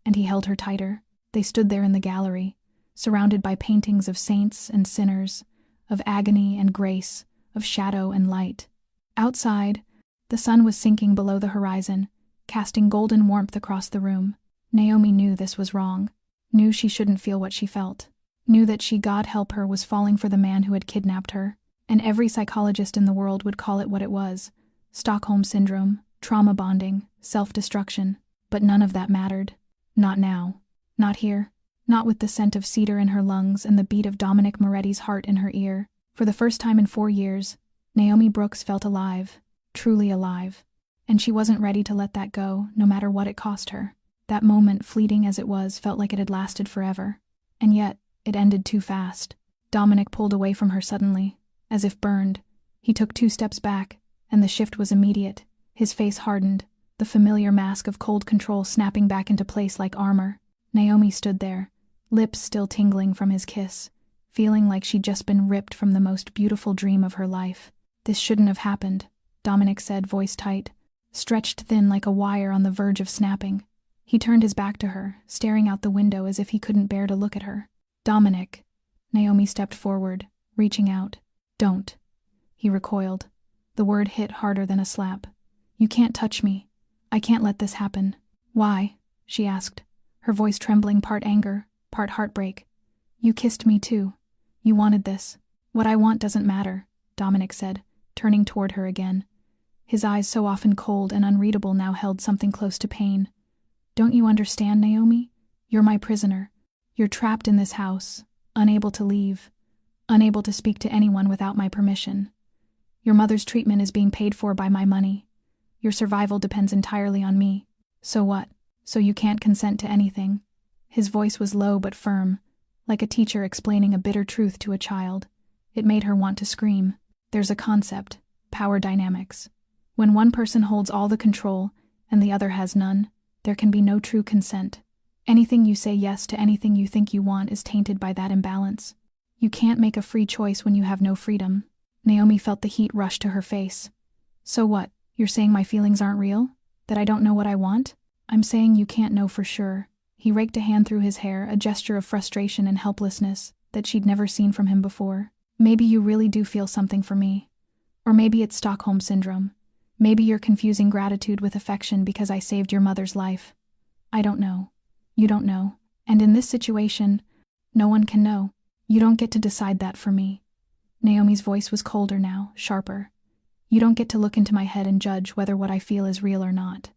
and he held her tighter. They stood there in the gallery, surrounded by paintings of saints and sinners, of agony and grace, of shadow and light. Outside, the sun was sinking below the horizon, casting golden warmth across the room. Naomi knew this was wrong, knew she shouldn't feel what she felt, knew that she, God help her, was falling for the man who had kidnapped her, and every psychologist in the world would call it what it was: Stockholm Syndrome, trauma bonding, self-destruction. But none of that mattered. Not now. Not here. Not with the scent of cedar in her lungs and the beat of Dominic Moretti's heart in her ear. For the first time in 4 years, Naomi Brooks felt alive, truly alive. And she wasn't ready to let that go, no matter what it cost her. That moment, fleeting as it was, felt like it had lasted forever. And yet, it ended too fast. Dominic pulled away from her suddenly, as if burned. He took 2 steps back, and the shift was immediate. His face hardened, the familiar mask of cold control snapping back into place like armor. Naomi stood there, lips still tingling from his kiss, feeling like she'd just been ripped from the most beautiful dream of her life. "This shouldn't have happened," Dominic said, voice tight, stretched thin like a wire on the verge of snapping. He turned his back to her, staring out the window as if he couldn't bear to look at her. "Dominic." Naomi stepped forward, reaching out. "Don't." He recoiled. The word hit harder than a slap. "You can't touch me. I can't let this happen." "Why?" she asked, her voice trembling, part anger, part heartbreak. "You kissed me too. You wanted this." "What I want doesn't matter," Dominic said, turning toward her again. His eyes, so often cold and unreadable, now held something close to pain. "Don't you understand, Naomi? You're my prisoner. You're trapped in this house, unable to leave, unable to speak to anyone without my permission. Your mother's treatment is being paid for by my money. Your survival depends entirely on me. So what? So you can't consent to anything?" His voice was low but firm, like a teacher explaining a bitter truth to a child. It made her want to scream. There's a concept, power dynamics. When one person holds all the control and the other has none, there can be no true consent. Anything you say yes to, anything you think you want, is tainted by that imbalance. You can't make a free choice when you have no freedom. Naomi felt the heat rush to her face. "So what? You're saying my feelings aren't real? That I don't know what I want?" "I'm saying you can't know for sure." He raked a hand through his hair, a gesture of frustration and helplessness that she'd never seen from him before. "Maybe you really do feel something for me. Or maybe it's Stockholm Syndrome. Maybe you're confusing gratitude with affection because I saved your mother's life. I don't know. You don't know. And in this situation, no one can know. You don't get to decide that for me." Naomi's voice was colder now, sharper. "You don't get to look into my head and judge whether what I feel is real or not.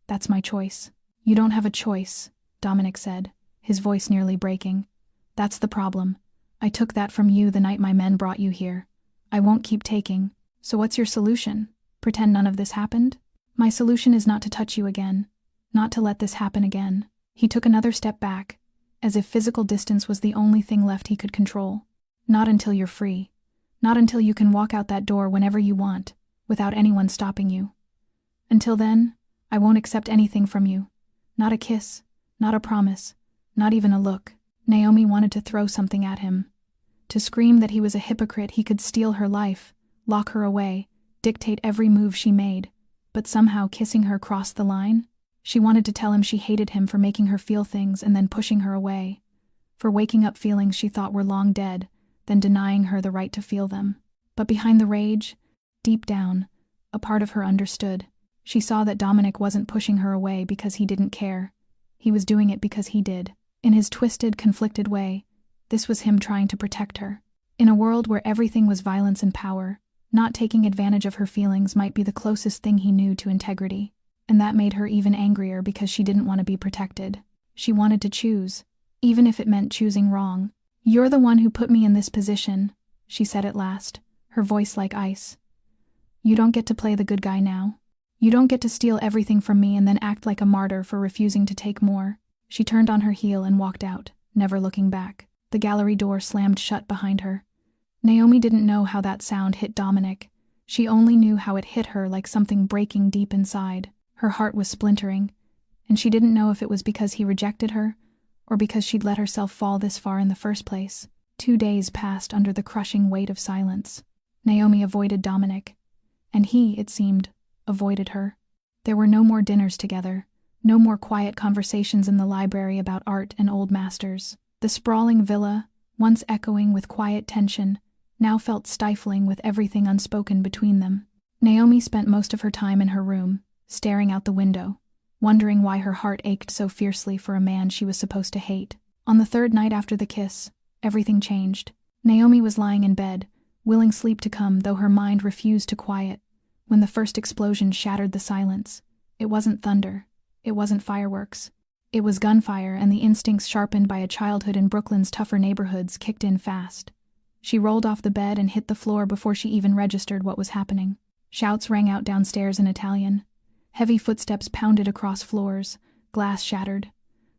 That's my choice." "You don't have a choice," Dominic said, his voice nearly breaking. "That's the problem. I took that from you the night my men brought you here. I won't keep taking. So what's your solution? Pretend none of this happened?" "My solution is not to touch you again. Not to let this happen again." He took another step back, as if physical distance was the only thing left he could control. "Not until you're free. Not until you can walk out that door whenever you want, without anyone stopping you. Until then, I won't accept anything from you. Not a kiss, not a promise, not even a look." Naomi wanted to throw something at him. To scream that he was a hypocrite, he could steal her life, lock her away, dictate every move she made. But somehow kissing her crossed the line. She wanted to tell him she hated him for making her feel things and then pushing her away, for waking up feelings she thought were long dead, then denying her the right to feel them. But behind the rage, deep down, a part of her understood. She saw that Dominic wasn't pushing her away because he didn't care. He was doing it because he did. In his twisted, conflicted way, this was him trying to protect her. In a world where everything was violence and power, not taking advantage of her feelings might be the closest thing he knew to integrity. And that made her even angrier because she didn't want to be protected. She wanted to choose, even if it meant choosing wrong. "You're the one who put me in this position," she said at last, her voice like ice. "You don't get to play the good guy now. You don't get to steal everything from me and then act like a martyr for refusing to take more." She turned on her heel and walked out, never looking back. The gallery door slammed shut behind her. Naomi didn't know how that sound hit Dominic. She only knew how it hit her, like something breaking deep inside. Her heart was splintering, and she didn't know if it was because he rejected her, or because she'd let herself fall this far in the first place. 2 days passed under the crushing weight of silence. Naomi avoided Dominic, and he, it seemed, avoided her. There were no more dinners together, no more quiet conversations in the library about art and old masters. The sprawling villa, once echoing with quiet tension, now felt stifling with everything unspoken between them. Naomi spent most of her time in her room, staring out the window, wondering why her heart ached so fiercely for a man she was supposed to hate. On the 3rd night after the kiss, everything changed. Naomi was lying in bed, willing sleep to come, though her mind refused to quiet, when the first explosion shattered the silence. It wasn't thunder. It wasn't fireworks. It was gunfire, and the instincts sharpened by a childhood in Brooklyn's tougher neighborhoods kicked in fast. She rolled off the bed and hit the floor before she even registered what was happening. Shouts rang out downstairs in Italian. Heavy footsteps pounded across floors, glass shattered.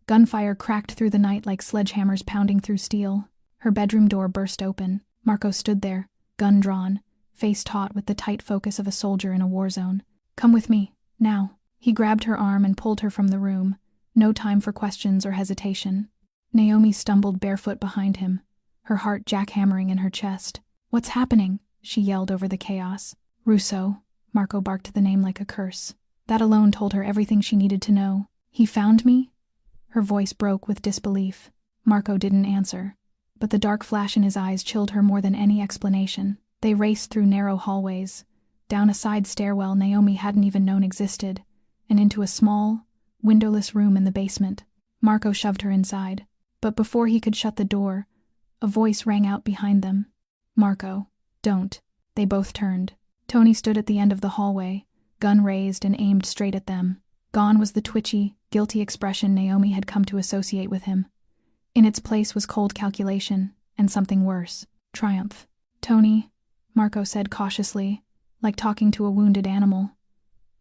Gunfire cracked through the night like sledgehammers pounding through steel. Her bedroom door burst open. Marco stood there, gun drawn, face taut with the tight focus of a soldier in a war zone. "Come with me, now." He grabbed her arm and pulled her from the room. No time for questions or hesitation. Naomi stumbled barefoot behind him, her heart jackhammering in her chest. "What's happening?" she yelled over the chaos. "Russo." Marco barked the name like a curse. That alone told her everything she needed to know. "He found me?" Her voice broke with disbelief. Marco didn't answer, but the dark flash in his eyes chilled her more than any explanation. They raced through narrow hallways, down a side stairwell Naomi hadn't even known existed, and into a small, windowless room in the basement. Marco shoved her inside, but before he could shut the door, a voice rang out behind them. "Marco, don't." They both turned. Tony stood at the end of the hallway, gun raised and aimed straight at them. Gone was the twitchy, guilty expression Naomi had come to associate with him. In its place was cold calculation, and something worse, triumph. "Tony," Marco said cautiously, like talking to a wounded animal.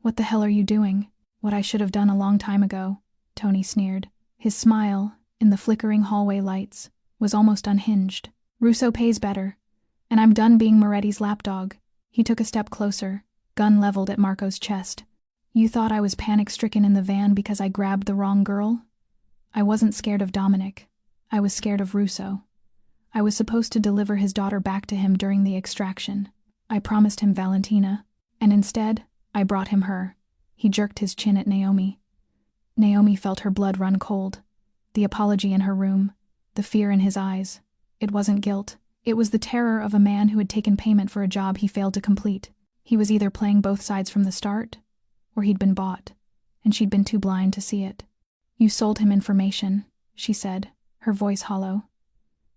"What the hell are you doing?" "What I should have done a long time ago," Tony sneered. His smile, in the flickering hallway lights, was almost unhinged. "Russo pays better, and I'm done being Moretti's lapdog." He took a step closer, gun leveled at Marco's chest. "You thought I was panic-stricken in the van because I grabbed the wrong girl? I wasn't scared of Dominic. I was scared of Russo. I was supposed to deliver his daughter back to him during the extraction. I promised him Valentina, and instead, I brought him her." He jerked his chin at Naomi. Naomi felt her blood run cold. The apology in her room, the fear in his eyes. It wasn't guilt. It was the terror of a man who had taken payment for a job he failed to complete. He was either playing both sides from the start, or he'd been bought, and she'd been too blind to see it. "You sold him information," she said, her voice hollow.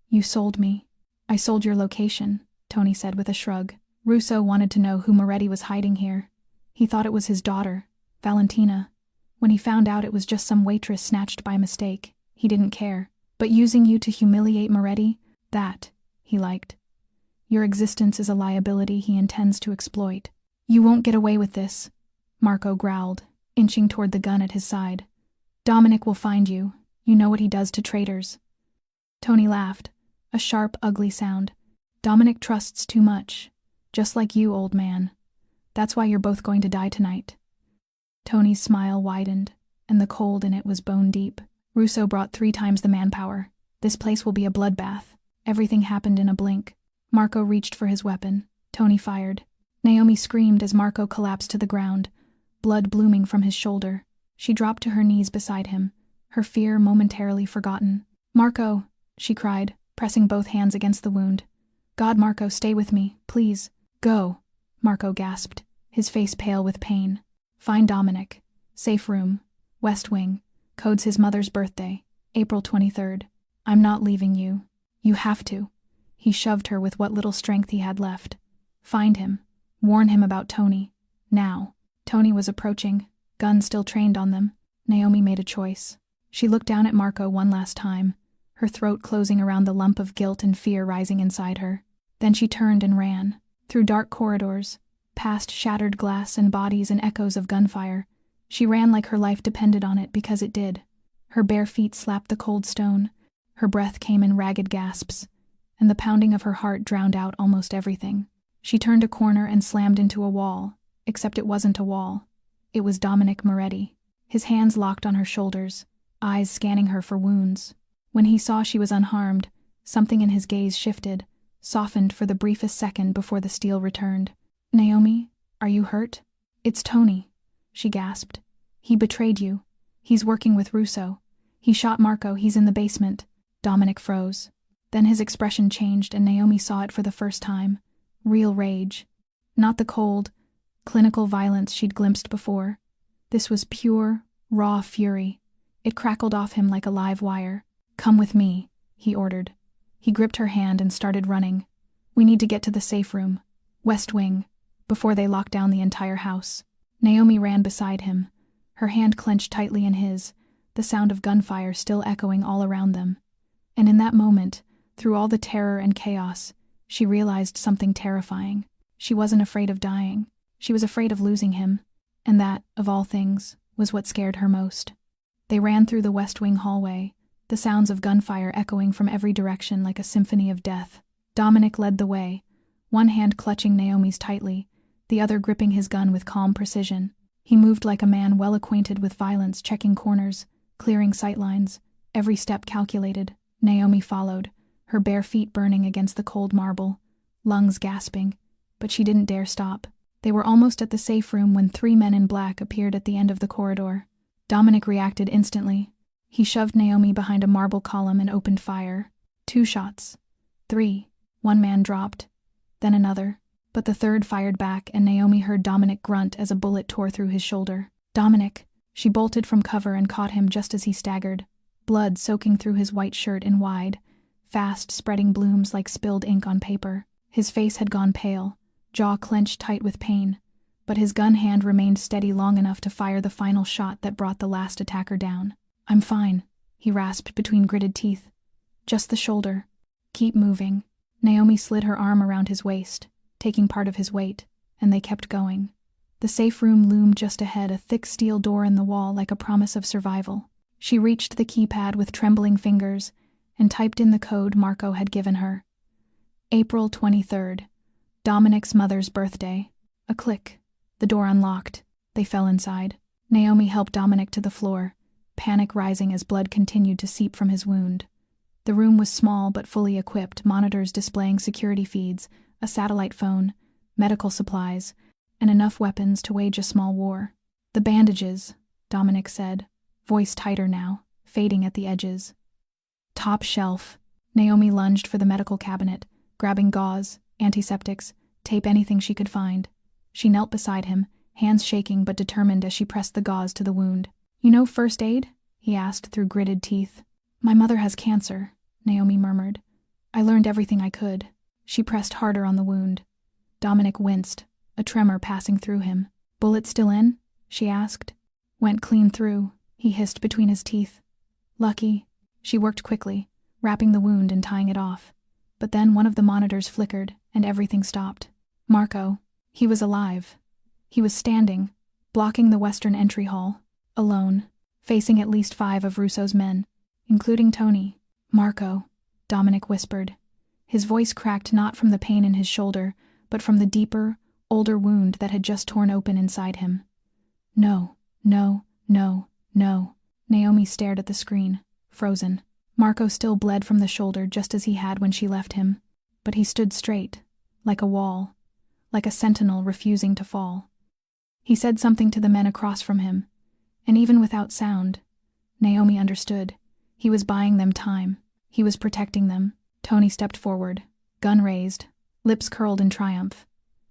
"You sold me." "I sold your location," Tony said with a shrug. "Russo wanted to know who Moretti was hiding here. He thought it was his daughter, Valentina. When he found out it was just some waitress snatched by mistake, he didn't care. But using you to humiliate Moretti, that he liked. Your existence is a liability he intends to exploit." "You won't get away with this," Marco growled, inching toward the gun at his side. "Dominic will find you. You know what he does to traitors." Tony laughed, a sharp, ugly sound. "Dominic trusts too much. Just like you, old man. That's why you're both going to die tonight." Tony's smile widened, and the cold in it was bone deep. "Russo brought 3 times the manpower. This place will be a bloodbath." Everything happened in a blink. Marco reached for his weapon. Tony fired. Naomi screamed as Marco collapsed to the ground, blood blooming from his shoulder. She dropped to her knees beside him, her fear momentarily forgotten. "Marco," she cried, pressing both hands against the wound. "God, Marco, stay with me, please." "Go," Marco gasped, his face pale with pain. "Find Dominic. Safe room. West Wing. Code's his mother's birthday. April 23rd. I'm not leaving you. You have to." He shoved her with what little strength he had left. "Find him. Warn him about Tony. Now." Tony was approaching, gun still trained on them. Naomi made a choice. She looked down at Marco one last time, her throat closing around the lump of guilt and fear rising inside her. Then she turned and ran, through dark corridors, past shattered glass and bodies and echoes of gunfire. She ran like her life depended on it because it did. Her bare feet slapped the cold stone, her breath came in ragged gasps, and the pounding of her heart drowned out almost everything. She turned a corner and slammed into a wall, except it wasn't a wall. It was Dominic Moretti, his hands locked on her shoulders, eyes scanning her for wounds. When he saw she was unharmed, something in his gaze shifted, softened for the briefest second before the steel returned. "Naomi, are you hurt?" "It's Tony," she gasped. "He betrayed you. He's working with Russo. He shot Marco, he's in the basement." Dominic froze. Then his expression changed and Naomi saw it for the first time. Real rage. Not the cold, clinical violence she'd glimpsed before. This was pure, raw fury. It crackled off him like a live wire. "Come with me," he ordered. He gripped her hand and started running. "We need to get to the safe room. West Wing," before they locked down the entire house. Naomi ran beside him, her hand clenched tightly in his, the sound of gunfire still echoing all around them. And in that moment, through all the terror and chaos, she realized something terrifying. She wasn't afraid of dying. She was afraid of losing him. And that, of all things, was what scared her most. They ran through the West Wing hallway, the sounds of gunfire echoing from every direction like a symphony of death. Dominic led the way, one hand clutching Naomi's tightly, the other gripping his gun with calm precision. He moved like a man well acquainted with violence, checking corners, clearing sightlines, every step calculated. Naomi followed, her bare feet burning against the cold marble, lungs gasping, but she didn't dare stop. They were almost at the safe room when 3 men in black appeared at the end of the corridor. Dominic reacted instantly. He shoved Naomi behind a marble column and opened fire. 2 shots. 3. One man dropped. Then another. But the third fired back, and Naomi heard Dominic grunt as a bullet tore through his shoulder. Dominic! She bolted from cover and caught him just as he staggered, blood soaking through his white shirt in wide, fast spreading blooms like spilled ink on paper. His face had gone pale, jaw clenched tight with pain, but his gun hand remained steady long enough to fire the final shot that brought the last attacker down. "I'm fine," he rasped between gritted teeth. "Just the shoulder. Keep moving." Naomi slid her arm around his waist, taking part of his weight, and they kept going. The safe room loomed just ahead, a thick steel door in the wall like a promise of survival. She reached the keypad with trembling fingers and typed in the code Marco had given her. April 23rd. Dominic's mother's birthday. A click. The door unlocked. They fell inside. Naomi helped Dominic to the floor, panic rising as blood continued to seep from his wound. The room was small but fully equipped, monitors displaying security feeds, a satellite phone, medical supplies, and enough weapons to wage a small war. "The bandages," Dominic said, voice tighter now, fading at the edges. "Top shelf." Naomi lunged for the medical cabinet, grabbing gauze, antiseptics, tape, anything she could find. She knelt beside him, hands shaking but determined as she pressed the gauze to the wound. "You know first aid?" he asked through gritted teeth. "My mother has cancer," Naomi murmured. "I learned everything I could." She pressed harder on the wound. Dominic winced, a tremor passing through him. "Bullet still in?" she asked. "Went clean through," he hissed between his teeth. "Lucky." She worked quickly, wrapping the wound and tying it off. But then one of the monitors flickered, and everything stopped. Marco. He was alive. He was standing, blocking the western entry hall, alone, facing at least 5 of Russo's men, including Tony. "Marco," Dominic whispered. His voice cracked not from the pain in his shoulder, but from the deeper, older wound that had just torn open inside him. "No, no, no, no." Naomi stared at the screen, frozen. Marco still bled from the shoulder just as he had when she left him, but he stood straight, like a wall, like a sentinel refusing to fall. He said something to the men across from him, and even without sound, Naomi understood. He was buying them time. He was protecting them. Tony stepped forward, gun raised, lips curled in triumph.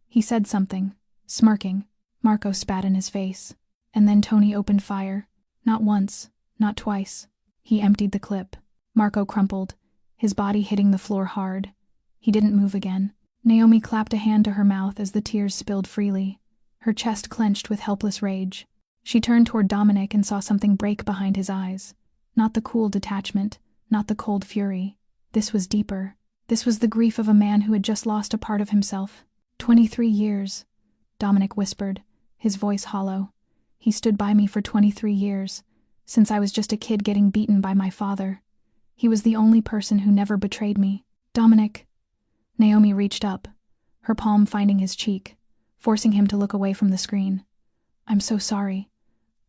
He said something, smirking. Marco spat in his face, and then Tony opened fire. Not once, not twice. He emptied the clip. Marco crumpled, his body hitting the floor hard. He didn't move again. Naomi clapped a hand to her mouth as the tears spilled freely, her chest clenched with helpless rage. She turned toward Dominic and saw something break behind his eyes. Not the cool detachment, not the cold fury. This was deeper. This was the grief of a man who had just lost a part of himself. 23 years, Dominic whispered, his voice hollow. He stood by me for 23 years, since I was just a kid getting beaten by my father. He was the only person who never betrayed me. Dominic. Naomi reached up, her palm finding his cheek, forcing him to look away from the screen. "I'm so sorry.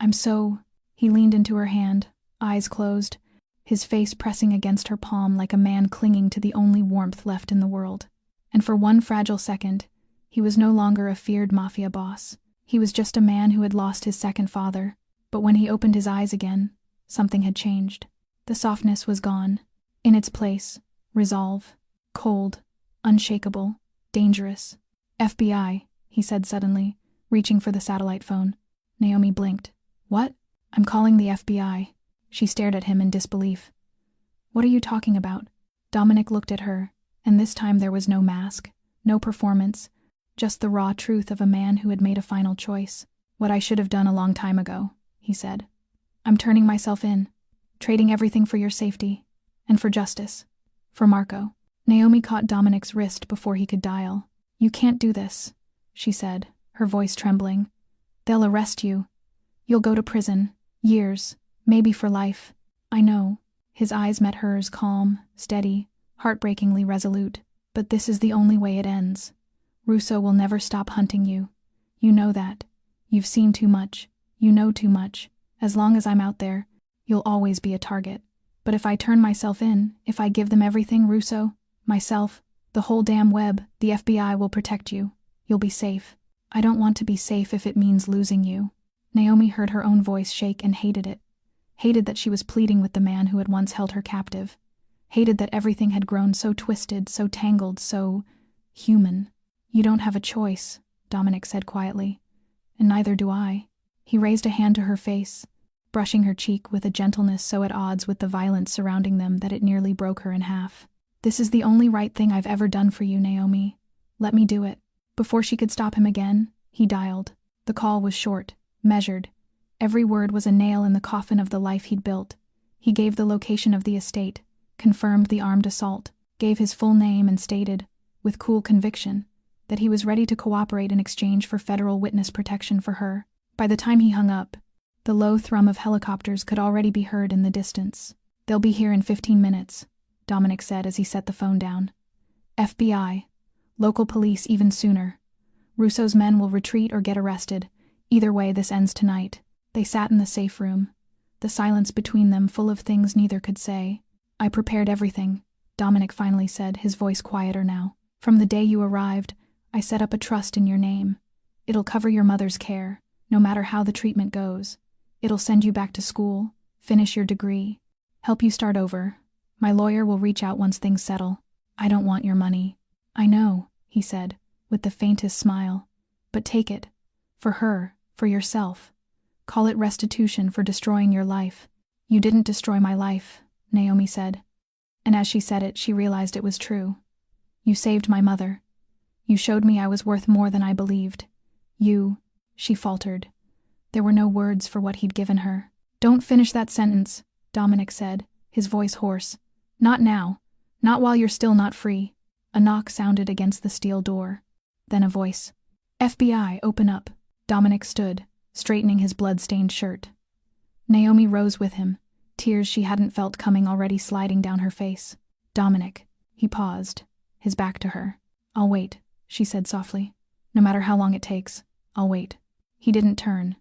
I'm so—" He leaned into her hand, eyes closed, his face pressing against her palm like a man clinging to the only warmth left in the world. And for one fragile second, he was no longer a feared Mafia boss. He was just a man who had lost his second father. But when he opened his eyes again, something had changed. The softness was gone. In its place, resolve. Cold, unshakable, dangerous. "FBI," he said suddenly, reaching for the satellite phone. Naomi blinked. "What?" "I'm calling the FBI." She stared at him in disbelief. "What are you talking about?" Dominic looked at her, and this time there was no mask, no performance, just the raw truth of a man who had made a final choice. "What I should have done a long time ago," he said. "I'm turning myself in, trading everything for your safety, and for justice, for Marco." Naomi caught Dominic's wrist before he could dial. "You can't do this," she said, her voice trembling. They'll arrest you. You'll go to prison. Years. Maybe for life. I know. His eyes met hers, calm, steady, heartbreakingly resolute. But this is the only way it ends. Russo will never stop hunting you. You know that. You've seen too much. You know too much. As long as I'm out there, you'll always be a target. But if I turn myself in, if I give them everything, Russo, myself, the whole damn web, the FBI will protect you. You'll be safe. I don't want to be safe if it means losing you. Naomi heard her own voice shake and hated it. Hated that she was pleading with the man who had once held her captive. Hated that everything had grown so twisted, so tangled, so human. You don't have a choice, Dominic said quietly. And neither do I. He raised a hand to her face, brushing her cheek with a gentleness so at odds with the violence surrounding them that it nearly broke her in half. This is the only right thing I've ever done for you, Naomi. Let me do it. Before she could stop him again, he dialed. The call was short, measured. Every word was a nail in the coffin of the life he'd built. He gave the location of the estate, confirmed the armed assault, gave his full name and stated, with cool conviction, that he was ready to cooperate in exchange for federal witness protection for her. By the time he hung up, the low thrum of helicopters could already be heard in the distance. They'll be here in 15 minutes, Dominic said as he set the phone down. FBI. Local police even sooner. Russo's men will retreat or get arrested. Either way, this ends tonight. They sat in the safe room, the silence between them full of things neither could say. I prepared everything, Dominic finally said, his voice quieter now. From the day you arrived, I set up a trust in your name. It'll cover your mother's care, no matter how the treatment goes. It'll send you back to school, finish your degree, help you start over. My lawyer will reach out once things settle. I don't want your money. I know, he said, with the faintest smile. But take it. For her, for yourself. Call it restitution for destroying your life. You didn't destroy my life, Naomi said. And as she said it, she realized it was true. You saved my mother. You showed me I was worth more than I believed. She faltered. There were no words for what he'd given her. Don't finish that sentence, Dominic said, his voice hoarse. Not now. Not while you're still not free. A knock sounded against the steel door. Then a voice. FBI, open up. Dominic stood, straightening his blood-stained shirt. Naomi rose with him, tears she hadn't felt coming already sliding down her face. Dominic. He paused, his back to her. I'll wait, she said softly. No matter how long it takes, I'll wait. He didn't turn,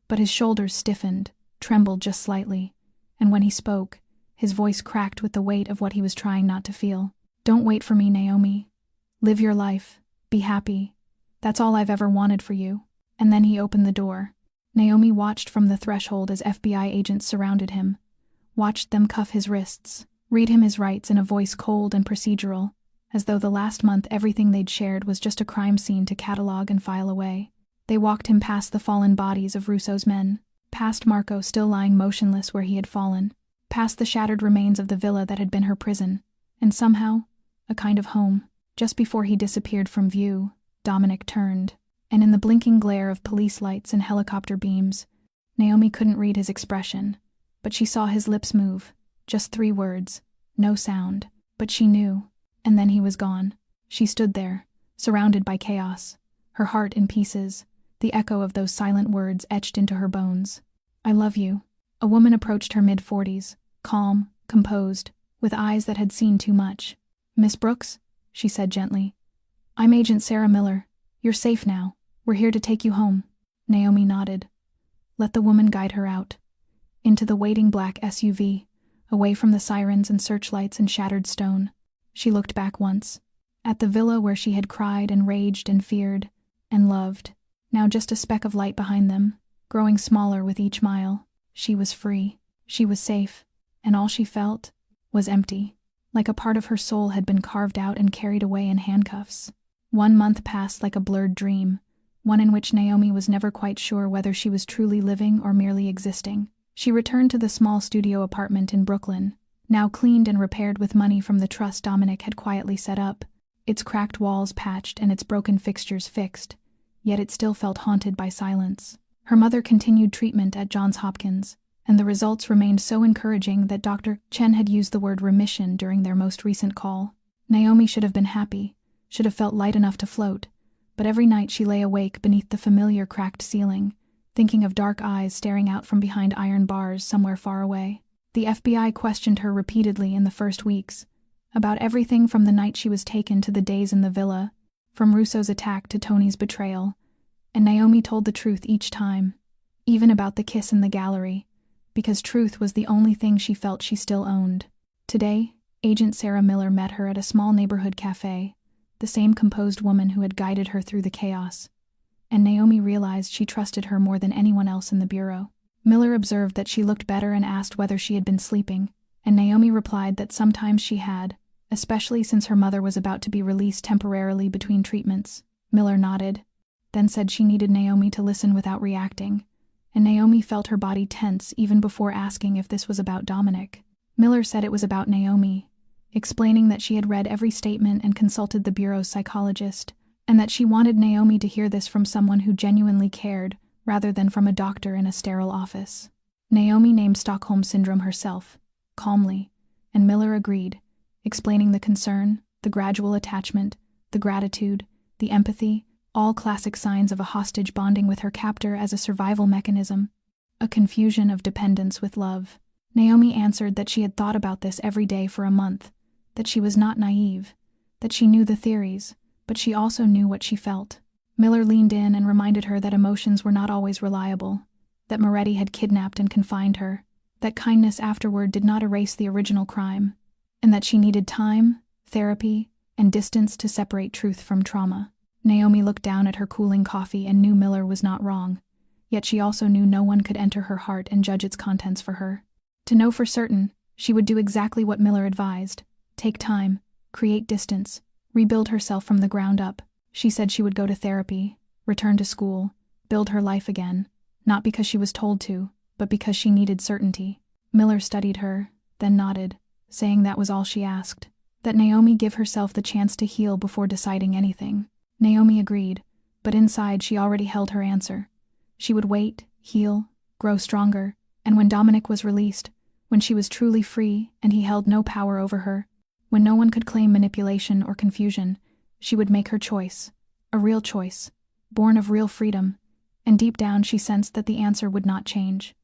but his shoulders stiffened, trembled just slightly, and when he spoke, his voice cracked with the weight of what he was trying not to feel. Don't wait for me, Naomi. Live your life. Be happy. That's all I've ever wanted for you. And then he opened the door. Naomi watched from the threshold as FBI agents surrounded him, watched them cuff his wrists, read him his rights in a voice cold and procedural, as though the last month everything they'd shared was just a crime scene to catalog and file away. They walked him past the fallen bodies of Russo's men, past Marco still lying motionless where he had fallen, past the shattered remains of the villa that had been her prison, and somehow, a kind of home. Just before he disappeared from view, Dominic turned, and in the blinking glare of police lights and helicopter beams, Naomi couldn't read his expression, but she saw his lips move, just 3 words, no sound, but she knew, and then he was gone. She stood there, surrounded by chaos, her heart in pieces, the echo of those silent words etched into her bones. I love you. A woman approached her mid-40s, calm, composed, with eyes that had seen too much. Miss Brooks, she said gently. I'm Agent Sarah Miller. You're safe now. We're here to take you home. Naomi nodded. Let the woman guide her out. Into the waiting black SUV, away from the sirens and searchlights and shattered stone. She looked back once, at the villa where she had cried and raged and feared, and loved. Now just a speck of light behind them, growing smaller with each mile. She was free. She was safe. And all she felt was empty, like a part of her soul had been carved out and carried away in handcuffs. 1 month passed like a blurred dream, one in which Naomi was never quite sure whether she was truly living or merely existing. She returned to the small studio apartment in Brooklyn, now cleaned and repaired with money from the trust Dominic had quietly set up, its cracked walls patched and its broken fixtures fixed, yet it still felt haunted by silence. Her mother continued treatment at Johns Hopkins, and the results remained so encouraging that Dr. Chen had used the word remission during their most recent call. Naomi should have been happy, should have felt light enough to float, but every night she lay awake beneath the familiar cracked ceiling, thinking of dark eyes staring out from behind iron bars somewhere far away. The FBI questioned her repeatedly in the first weeks, about everything from the night she was taken to the days in the villa, from Russo's attack to Tony's betrayal, and Naomi told the truth each time, even about the kiss in the gallery, because truth was the only thing she felt she still owned. Today, Agent Sarah Miller met her at a small neighborhood cafe, the same composed woman who had guided her through the chaos, and Naomi realized she trusted her more than anyone else in the bureau. Miller observed that she looked better and asked whether she had been sleeping, and Naomi replied that sometimes she had, especially since her mother was about to be released temporarily between treatments. Miller nodded, then said she needed Naomi to listen without reacting, and Naomi felt her body tense even before asking if this was about Dominic. Miller said it was about Naomi, explaining that she had read every statement and consulted the bureau's psychologist, and that she wanted Naomi to hear this from someone who genuinely cared, rather than from a doctor in a sterile office. Naomi named Stockholm Syndrome herself, calmly, and Miller agreed, explaining the concern, the gradual attachment, the gratitude, the empathy, all classic signs of a hostage bonding with her captor as a survival mechanism, a confusion of dependence with love. Naomi answered that she had thought about this every day for a month, that she was not naive, that she knew the theories, but she also knew what she felt. Miller leaned in and reminded her that emotions were not always reliable, that Moretti had kidnapped and confined her, that kindness afterward did not erase the original crime, and that she needed time, therapy, and distance to separate truth from trauma. Naomi looked down at her cooling coffee and knew Miller was not wrong, yet she also knew no one could enter her heart and judge its contents for her. To know for certain, she would do exactly what Miller advised: take time, create distance, rebuild herself from the ground up. She said she would go to therapy, return to school, build her life again, not because she was told to, but because she needed certainty. Miller studied her, then nodded, saying that was all she asked, that Naomi give herself the chance to heal before deciding anything. Naomi agreed, but inside she already held her answer. She would wait, heal, grow stronger, and when Dominic was released, when she was truly free and he held no power over her, when no one could claim manipulation or confusion, she would make her choice, a real choice, born of real freedom, and deep down she sensed that the answer would not change.